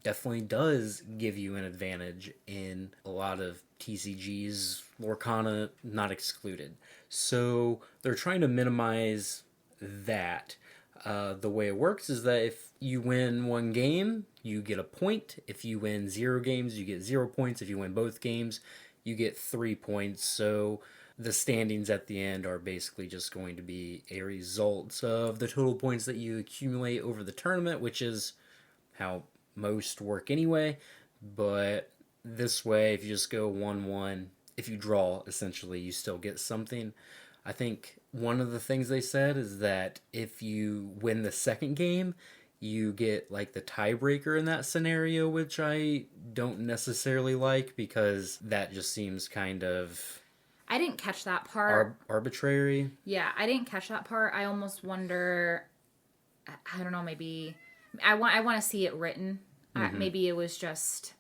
definitely does give you an advantage in a lot of TCGs, Lorcana not excluded. So they're trying to minimize that. The way it works is that if you win 1 game, you get a point. If you win 0 games, you get 0 points. If you win both games, you get 3 points. So the standings at the end are basically just going to be a result of the total points that you accumulate over the tournament, which is how most work anyway. But this way, if you just go 1-1, if you draw, essentially, you still get something. I think one of the things they said is that if you win the second game, you get like the tiebreaker in that scenario, which I don't necessarily like because that just seems kind of I didn't catch that part. Arbitrary. Yeah, I didn't catch that part. I almost wonder, I don't know, maybe I want to see it written. Maybe it was just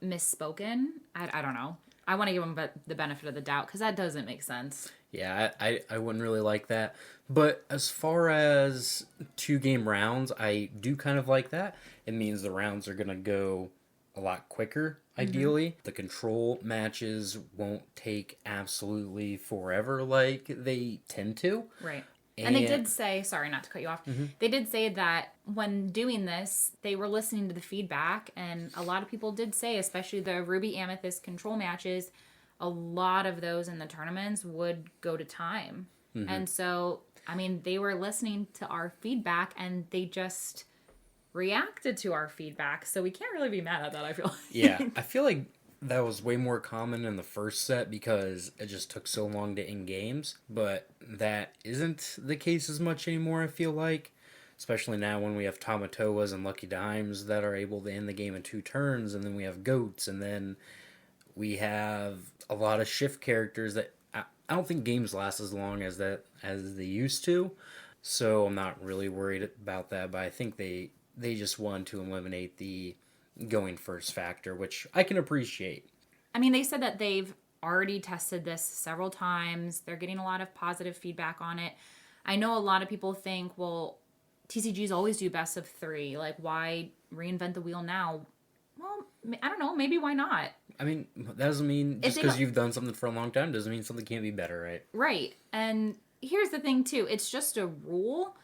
misspoken. I don't know. I want to give them the benefit of the doubt because that doesn't make sense. Yeah, I wouldn't really like that. But as far as 2-game rounds, I do kind of like that. It means the rounds are going to go a lot quicker, ideally. The control matches won't take absolutely forever like they tend to. Right. And they did say, sorry not to cut you off, they did say that when doing this, they were listening to the feedback, and a lot of people did say, especially the Ruby Amethyst control matches, a lot of those in the tournaments would go to time. And so, I mean, they were listening to our feedback, and they just reacted to our feedback, so we can't really be mad at that, I feel like. Yeah, I feel like that was way more common in the first set because it just took so long to end games, but that isn't the case as much anymore, I feel like. Especially now when we have Tamatoas and Lucky Dimes that are able to end the game in 2 turns, and then we have Goats, and then we have a lot of shift characters that I don't think games last as long as they used to, so I'm not really worried about that, but I think they just wanted to eliminate the going first factor, which I can appreciate. I mean, they said that they've already tested this several times. They're getting a lot of positive feedback on it. I know a lot of people think, well, TCGs always do best of 3. Like, why reinvent the wheel now? Well, I don't know. Maybe why not? I mean, that doesn't mean just because you've done something for a long time doesn't mean something can't be better, right? Right. And here's the thing, too. It's just a rule.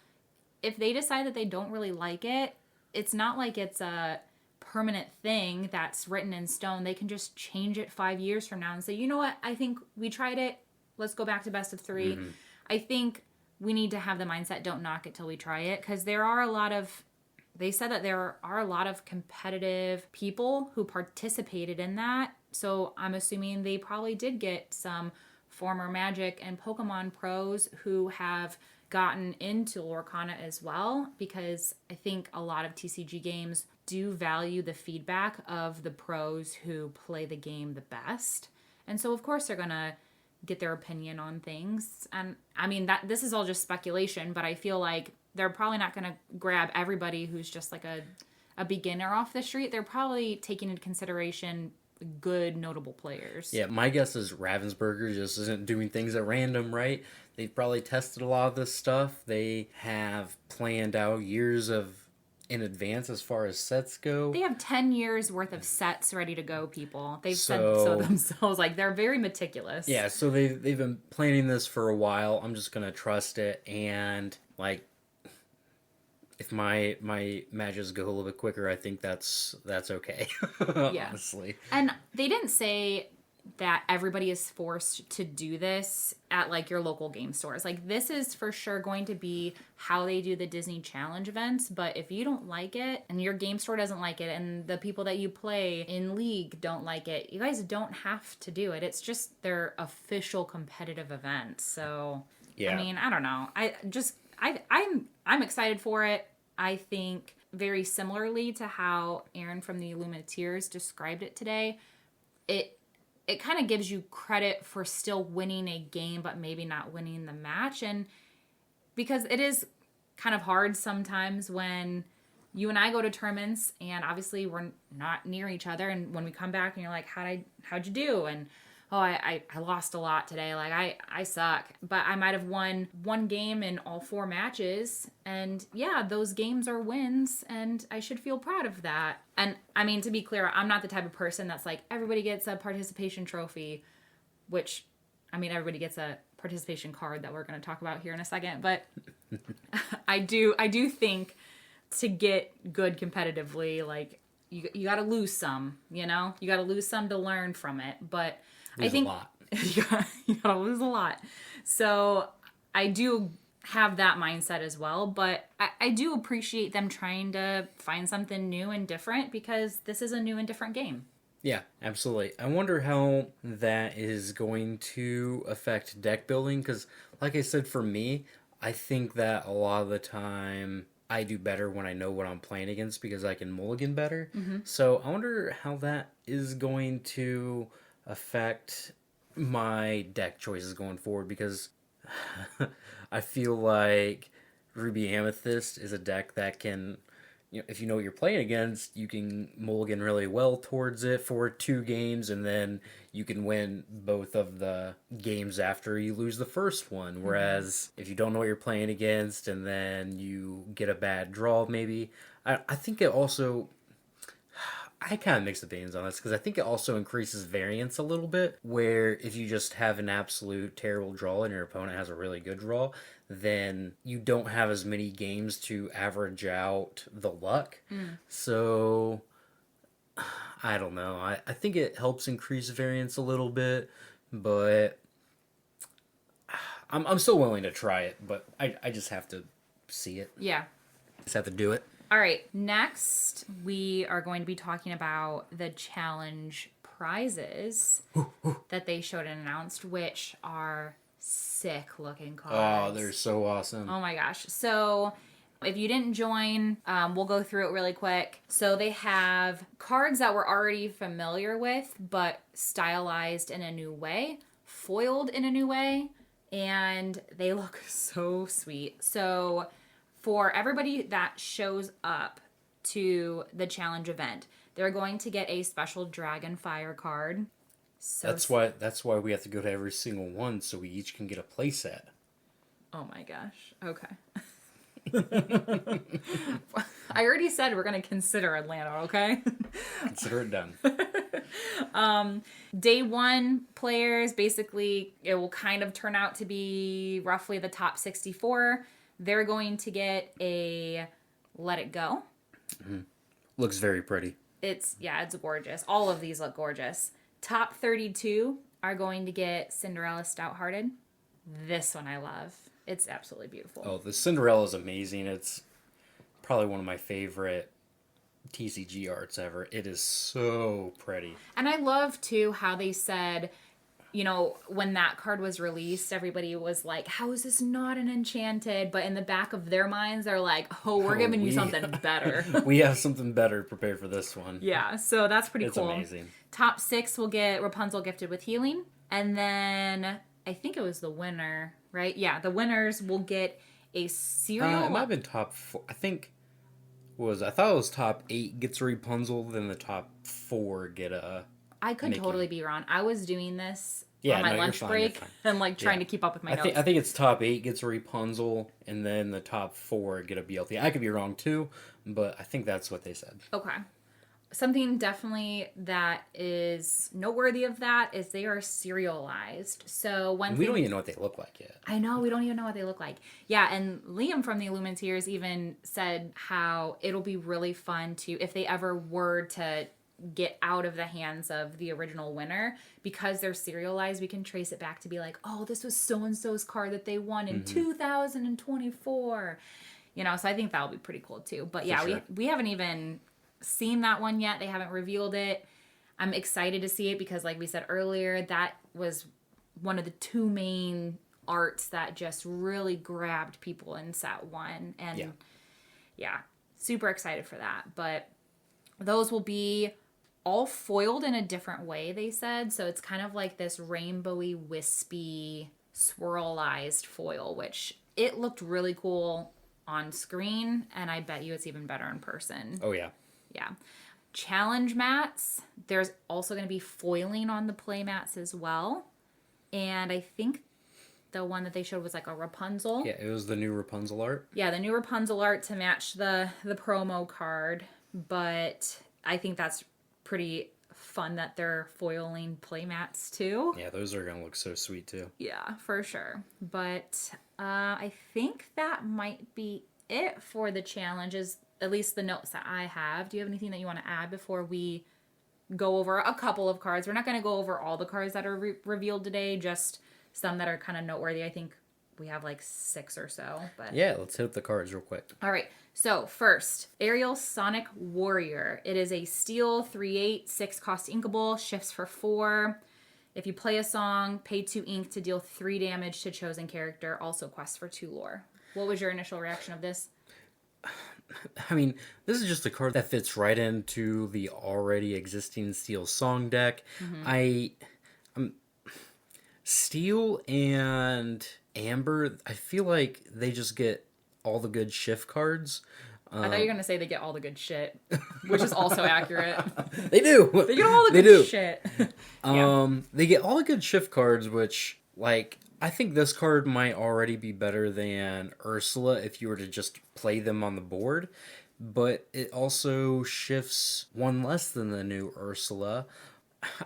If they decide that they don't really like it, it's not like it's a permanent thing that's written in stone. They can just change it 5 years from now and say, you know what, I think we tried it. Let's go back to best of 3. I think we need to have the mindset, don't knock it till we try it. Because they said that there are a lot of competitive people who participated in that. So I'm assuming they probably did get some former Magic and Pokemon pros who have gotten into Lorcana as well, because I think a lot of TCG games do value the feedback of the pros who play the game the best. And so of course they're going to get their opinion on things. And I mean, this is all just speculation, but I feel like they're probably not going to grab everybody who's just like a beginner off the street. They're probably taking into consideration good notable players. Yeah, my guess is Ravensburger just isn't doing things at random, right? They've probably tested a lot of this stuff. They have planned out years in advance as far as sets go. They have 10 years worth of sets ready to go, people. They've said so themselves. Like, they're very meticulous. Yeah, so they've been planning this for a while. I'm just going to trust it. And, like, if my matches go a little bit quicker, I think that's okay. Yeah. Honestly. And they didn't say that everybody is forced to do this at like your local game stores. Like, this is for sure going to be how they do the Disney Challenge events, but if you don't like it and your game store doesn't like it and the people that you play in League don't like it, you guys don't have to do it. It's just their official competitive event. So yeah. I mean, I don't know. I'm excited for it. I think very similarly to how Aaron from the Illuminateers described it today, it kind of gives you credit for still winning a game, but maybe not winning the match. And because it is kind of hard sometimes when you and I go to tournaments and obviously we're not near each other. And when we come back and you're like, how'd you do? And, oh, I lost a lot today. Like, I suck. But I might have won one game in all 4 matches. And yeah, those games are wins. And I should feel proud of that. And I mean, to be clear, I'm not the type of person that's like, everybody gets a participation trophy, which, I mean, everybody gets a participation card that we're going to talk about here in a second. But I do think to get good competitively, like, you got to lose some, you know? You got to lose some to learn from it. But Lose a lot. You gotta lose a lot. So I do have that mindset as well, but I do appreciate them trying to find something new and different because this is a new and different game. Yeah, absolutely. I wonder how that is going to affect deck building because, like I said, for me, I think that a lot of the time I do better when I know what I'm playing against because I can mulligan better. So I wonder how that is going to affect my deck choices going forward because I feel like Ruby Amethyst is a deck that can, if you know what you're playing against, you can mulligan really well towards it for 2 games, and then you can win both of the games after you lose the first one. Whereas if you don't know what you're playing against, and then you get a bad draw, maybe, I think it also. I kind of mixed opinions on this because I think it also increases variance a little bit. Where if you just have an absolute terrible draw and your opponent has a really good draw, then you don't have as many games to average out the luck. So I don't know. I think it helps increase variance a little bit, but I'm still willing to try it. But I just have to see it. Yeah. Just have to do it. All right, next we are going to be talking about the challenge prizes that they showed and announced, which are sick looking cards. Oh, they're so awesome. Oh my gosh. So if you didn't join, we'll go through it really quick. So they have cards that we're already familiar with, but stylized in a new way, foiled in a new way, and they look so sweet. So for everybody that shows up to the challenge event, they're going to get a special Dragonfire card. So That's why we have to go to every single one so we each can get a playset. Oh my gosh. Okay. I already said we're going to consider Atlanta, okay? Consider it done. Day 1 players, basically, it will kind of turn out to be roughly the top 64. They're going to get a Let It Go. Looks very pretty. It's gorgeous. All of these look gorgeous. Top 32 are going to get Cinderella Stout-Hearted. This one I love. It's absolutely beautiful. Oh, the Cinderella is amazing. It's probably one of my favorite TCG arts ever. It is so pretty. And I love, too, how they said, when that card was released, everybody was like, how is this not an enchanted? But in the back of their minds, they're like, we're giving you something better. We have something better prepared for this one. Yeah, so that's pretty cool. It's amazing. Top 6 will get Rapunzel Gifted with Healing. And then I think it was the winner, right? Yeah, the winners will get a cereal. It might have been top 4. I thought it was top 8 gets Rapunzel, then the top 4 get a I could Mickey. Totally be wrong. I was doing this on my lunch break and trying to keep up with my notes. I think it's top 8 gets Rapunzel, and then the top 4 get a BLT. I could be wrong too, but I think that's what they said. Okay. Something definitely that is noteworthy of that is they are serialized. So we don't even know what they look like yet. I know, we don't even know what they look like. Yeah, and Liam from the Illuminatiers even said how it'll be really fun to, if they ever were to get out of the hands of the original winner, because they're serialized, we can trace it back to be like, oh, this was so-and-so's card that they won in 2024. So I think that'll be pretty cool too. But yeah, sure. we haven't even seen that one yet. They haven't revealed it. I'm excited to see it because, like we said earlier, that was one of the 2 main arts that just really grabbed people in set 1. And yeah, super excited for that. But those will be all foiled in a different way, they said. So it's kind of like this rainbowy, wispy, swirlized foil, which it looked really cool on screen, and I bet you it's even better in person. Oh, yeah. Yeah. Challenge mats. There's also going to be foiling on the play mats as well. And I think the one that they showed was like a Rapunzel. Yeah, it was the new Rapunzel art. Yeah, the new Rapunzel art to match the promo card. But I think that's pretty fun that they're foiling play mats too. Yeah, those are going to look so sweet too. Yeah, for sure. But I think that might be it for the challenges, at least the notes that I have. Do you have anything that you want to add before we go over a couple of cards. We're not going to go over all the cards that are revealed today, just some that are kind of noteworthy. I think we have like 6 or so. But Yeah, let's hit up the cards real quick. all right. So first, Aerial Sonic Warrior. It is a steel 3/8, 6 cost inkable, shifts for 4. If you play a song, pay 2 ink to deal 3 damage to chosen character. Also quests for 2 lore. What was your initial reaction of this? I mean, this is just a card that fits right into the already existing Steel Song deck. Steel and Amber, I feel like they just get all the good shift cards. I thought you were going to say they get all the good shit, which is also accurate. They do. They get all the good shit. They get all the good shift cards, which, like, I think this card might already be better than Ursula if you were to just play them on the board. But it also shifts 1 less than the new Ursula.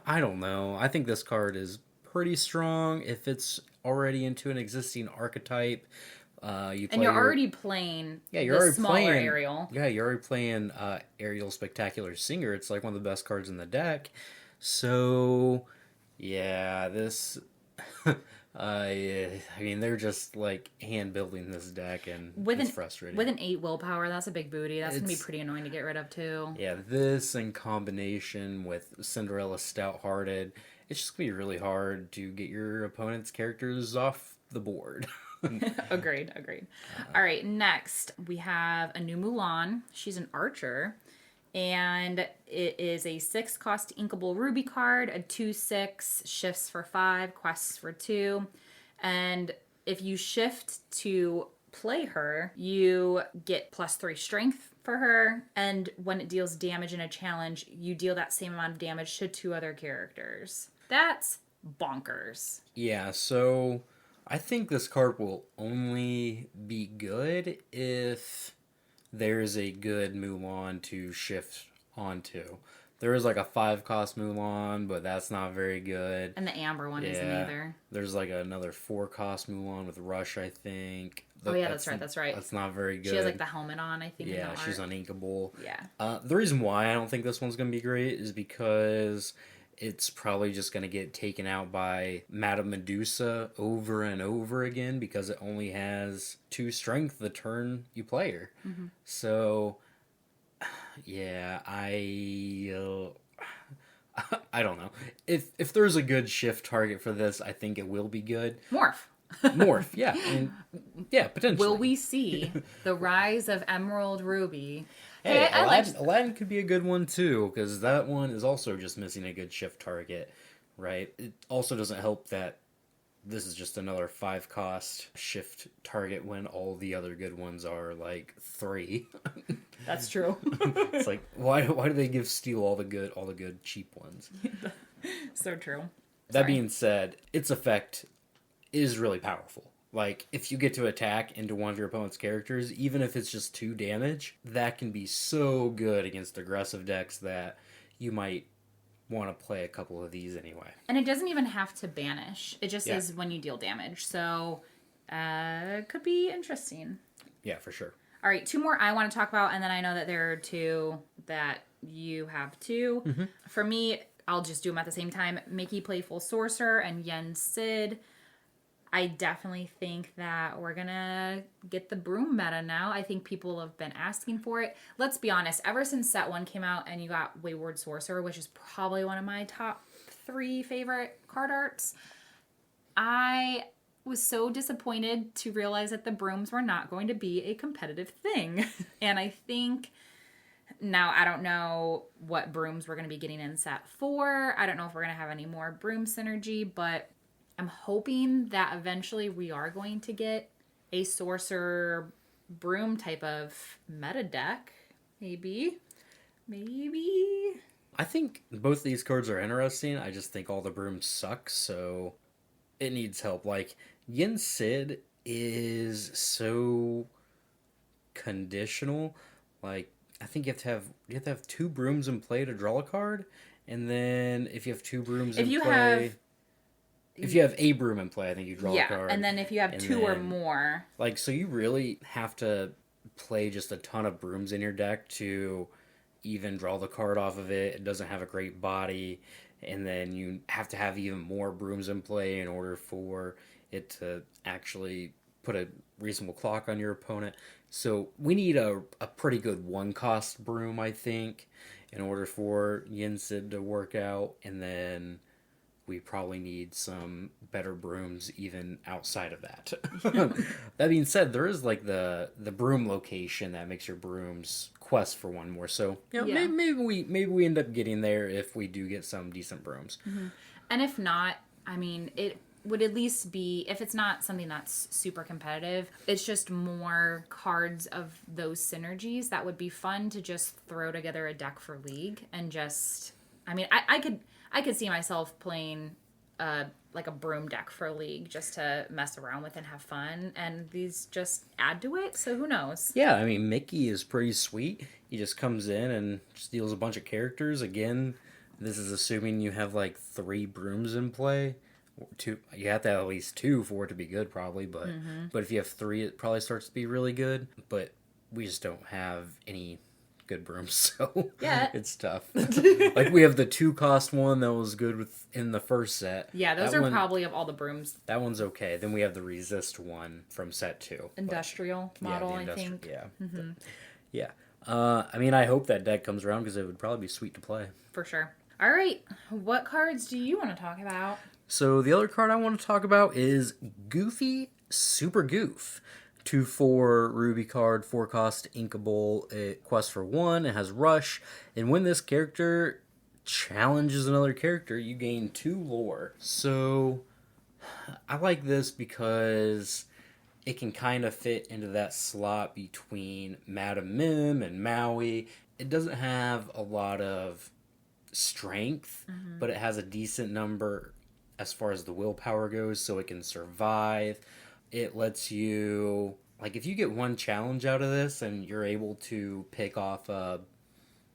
I don't know. I think this card is pretty strong if it's already into an existing archetype. You're already playing smaller Ariel. Yeah, you're already playing Ariel Spectacular Singer. It's like one of the best cards in the deck. So, yeah, this... I mean, they're just like hand building this deck, and it's frustrating. With an 8 willpower, that's a big booty. That's going to be pretty annoying to get rid of, too. Yeah, this in combination with Cinderella Stout-Hearted, it's just going to be really hard to get your opponent's characters off the board. Agreed. All right, next we have a new Mulan. She's an archer, and it is a 6 cost inkable ruby card, a 2/6, shifts for 5, quests for 2, and if you shift to play her, you get +3 strength for her, and when it deals damage in a challenge, you deal that same amount of damage to 2 other characters. That's bonkers. Yeah, so I think this card will only be good if there's a good Mulan to shift onto. There is like a 5 cost Mulan, but that's not very good. And the Amber one isn't either. There's like another 4 cost Mulan with Rush, I think. That's right. That's not very good. She has like the helmet on, I think. Yeah, she's uninkable. Yeah. The reason why I don't think this one's going to be great is because it's probably just going to get taken out by Madame Medusa over and over again because it only has 2 strength the turn you play her. Mm-hmm. So, yeah, I don't know. If there's a good shift target for this, I think it will be good. Morph, yeah. And, yeah, potentially. Will we see the rise of Emerald Ruby? Hey, Aladdin could be a good one, too, because that one is also just missing a good shift target, right? It also doesn't help that this is just another 5 cost shift target when all the other good ones are, like, 3. That's true. It's like, why do they give Steel all the good cheap ones? So true. That being said, its effect is really powerful. Like, if you get to attack into one of your opponent's characters, even if it's just 2 damage, that can be so good against aggressive decks that you might want to play a couple of these anyway. And it doesn't even have to banish. It just is when you deal damage. So, it could be interesting. Yeah, for sure. All right, 2 more I want to talk about, and then I know that there are 2 that you have too. Mm-hmm. For me, I'll just do them at the same time. Mickey Playful Sorcerer and Yen Sid. I definitely think that we're going to get the broom meta now. I think people have been asking for it. Let's be honest. Ever since set 1 came out and you got Wayward Sorcerer, which is probably one of my top 3 favorite card arts, I was so disappointed to realize that the brooms were not going to be a competitive thing. And I think... Now, I don't know what brooms we're going to be getting in set 4. I don't know if we're going to have any more broom synergy, but I'm hoping that eventually we are going to get a sorcerer broom type of meta deck. Maybe. I think both these cards are interesting. I just think all the brooms suck, so it needs help. Like, Yen Sid is so conditional. Like, I think you have to have 2 brooms in play to draw a card, and then if you have 2 brooms in play... If you have a broom in play, I think you draw a card. Yeah, and then if you have 2 or more... Like, so you really have to play just a ton of brooms in your deck to even draw the card off of it. It doesn't have a great body. And then you have to have even more brooms in play in order for it to actually put a reasonable clock on your opponent. So we need a pretty good one-cost broom, I think, in order for Yin-Sid to work out. And then we probably need some better brooms even outside of that. That being said, there is like the broom location that makes your brooms quest for one more. So maybe we end up getting there if we do get some decent brooms. Mm-hmm. And if not, I mean, it would at least be, if it's not something that's super competitive, it's just more cards of those synergies that would be fun to just throw together a deck for League and just, I mean, I could see myself playing like a broom deck for League just to mess around with and have fun, and these just add to it, so who knows? Yeah, I mean, Mickey is pretty sweet. He just comes in and steals a bunch of characters. Again, this is assuming you have like 3 brooms in play. 2, you have to have at least 2 for it to be good, probably, but if you have 3, it probably starts to be really good, but we just don't have any good brooms, so yeah, it's tough. Like, we have the 2-cost one that was good in the first set. Yeah, those are probably of all the brooms. That one's okay. Then we have the Resist one from set 2. Industrial model, I think. Yeah. Yeah. I mean, I hope that deck comes around because it would probably be sweet to play. For sure. All right. What cards do you want to talk about? So the other card I want to talk about is Goofy Super Goof. 2/4 Ruby card, 4-cost inkable. It quests for 1. It has Rush. And when this character challenges another character, you gain 2 lore. So I like this because it can kind of fit into that slot between Madam Mim and Maui. It doesn't have a lot of strength, but it has a decent number as far as the willpower goes, so it can survive. It lets you, like, if you get 1 challenge out of this and you're able to pick off a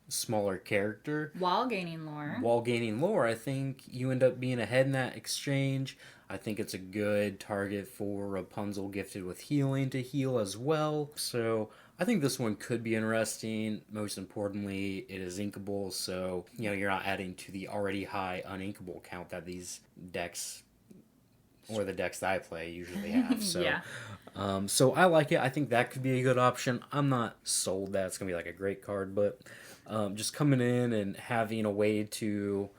smaller character while gaining lore, I think you end up being ahead in that exchange. I think it's a good target for Rapunzel gifted with healing to heal as well. So I think this one could be interesting. Most importantly, it is inkable, so you're not adding to the already high uninkable count that these decks, or the decks that I play, usually have. So, yeah. So I like it. I think that could be a good option. I'm not sold that it's going to be like a great card, but just coming in and having a way to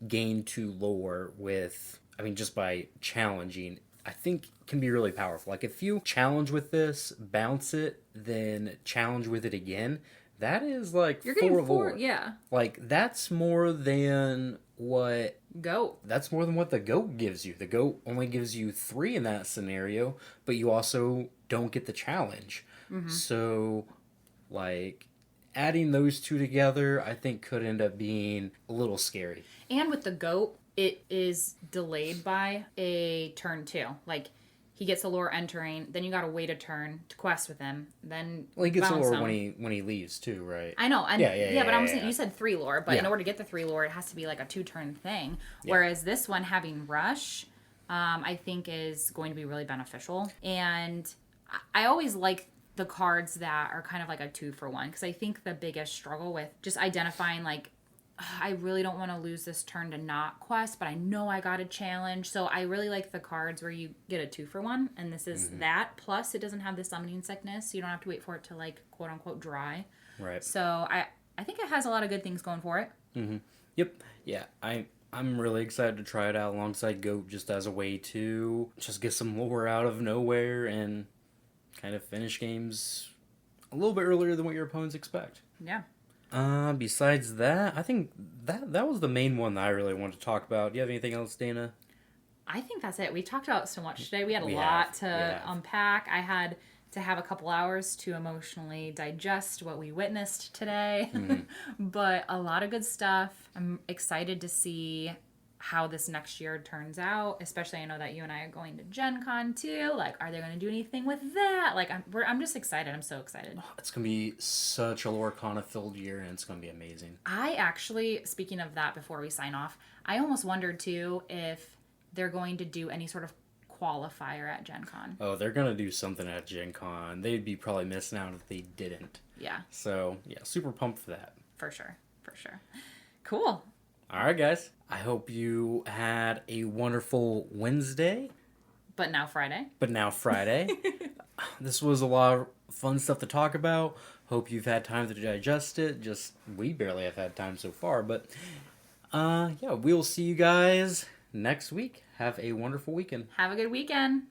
gain 2 lore with, I mean, just by challenging, I think can be really powerful. Like, if you challenge with this, bounce it, then challenge with it again, that is like you're 4 getting 4 lore. Yeah. Like, that's more than what Goat. That's more than what the goat gives you. The goat only gives you 3 in that scenario, but you also don't get the challenge. So, like, adding those 2 together, I think could end up being a little scary. And with the goat, it is delayed by a turn too. Like, he gets a lure entering, then you gotta wait a turn to quest with him. Then he gets a lure when he leaves too, right? I know, and yeah, but I'm saying, yeah. you said 3 lore, but in order to get the 3 lore, it has to be like a 2-turn thing. Yeah. Whereas this one having Rush, I think is going to be really beneficial. And I always like the cards that are kind of like a 2-for-1, because I think the biggest struggle with just identifying, like, I really don't want to lose this turn to not quest, but I know I got a challenge. So I really like the cards where you get a 2-for-1, and this is that. Plus, it doesn't have the summoning sickness, so you don't have to wait for it to, like, quote unquote dry. Right. So I think it has a lot of good things going for it. Yep. Yeah. I'm really excited to try it out alongside Goat, just as a way to just get some lore out of nowhere and kind of finish games a little bit earlier than what your opponents expect. Yeah. Besides that, I think that was the main one that I really wanted to talk about. Do you have anything else, Dana? I think that's it. We talked about so much today. We had a lot to unpack. I had to have a couple hours to emotionally digest what we witnessed today. But a lot of good stuff. I'm excited to see how this next year turns out, especially I know that you and I are going to Gen Con too. Like, are they going to do anything with that? Like, I'm just excited. I'm so excited. It's going to be such a Lorecana filled year, and it's going to be amazing. I actually, speaking of that, before we sign off, I almost wondered too if they're going to do any sort of qualifier at Gen Con. Oh, they're going to do something at Gen Con. They'd be probably missing out if they didn't. Yeah. So, yeah, super pumped for that. For sure. For sure. Cool. All right, guys. I hope you had a wonderful Wednesday. But now Friday. This was a lot of fun stuff to talk about. Hope you've had time to digest it. Just, we barely have had time so far. But, yeah, we'll see you guys next week. Have a wonderful weekend. Have a good weekend.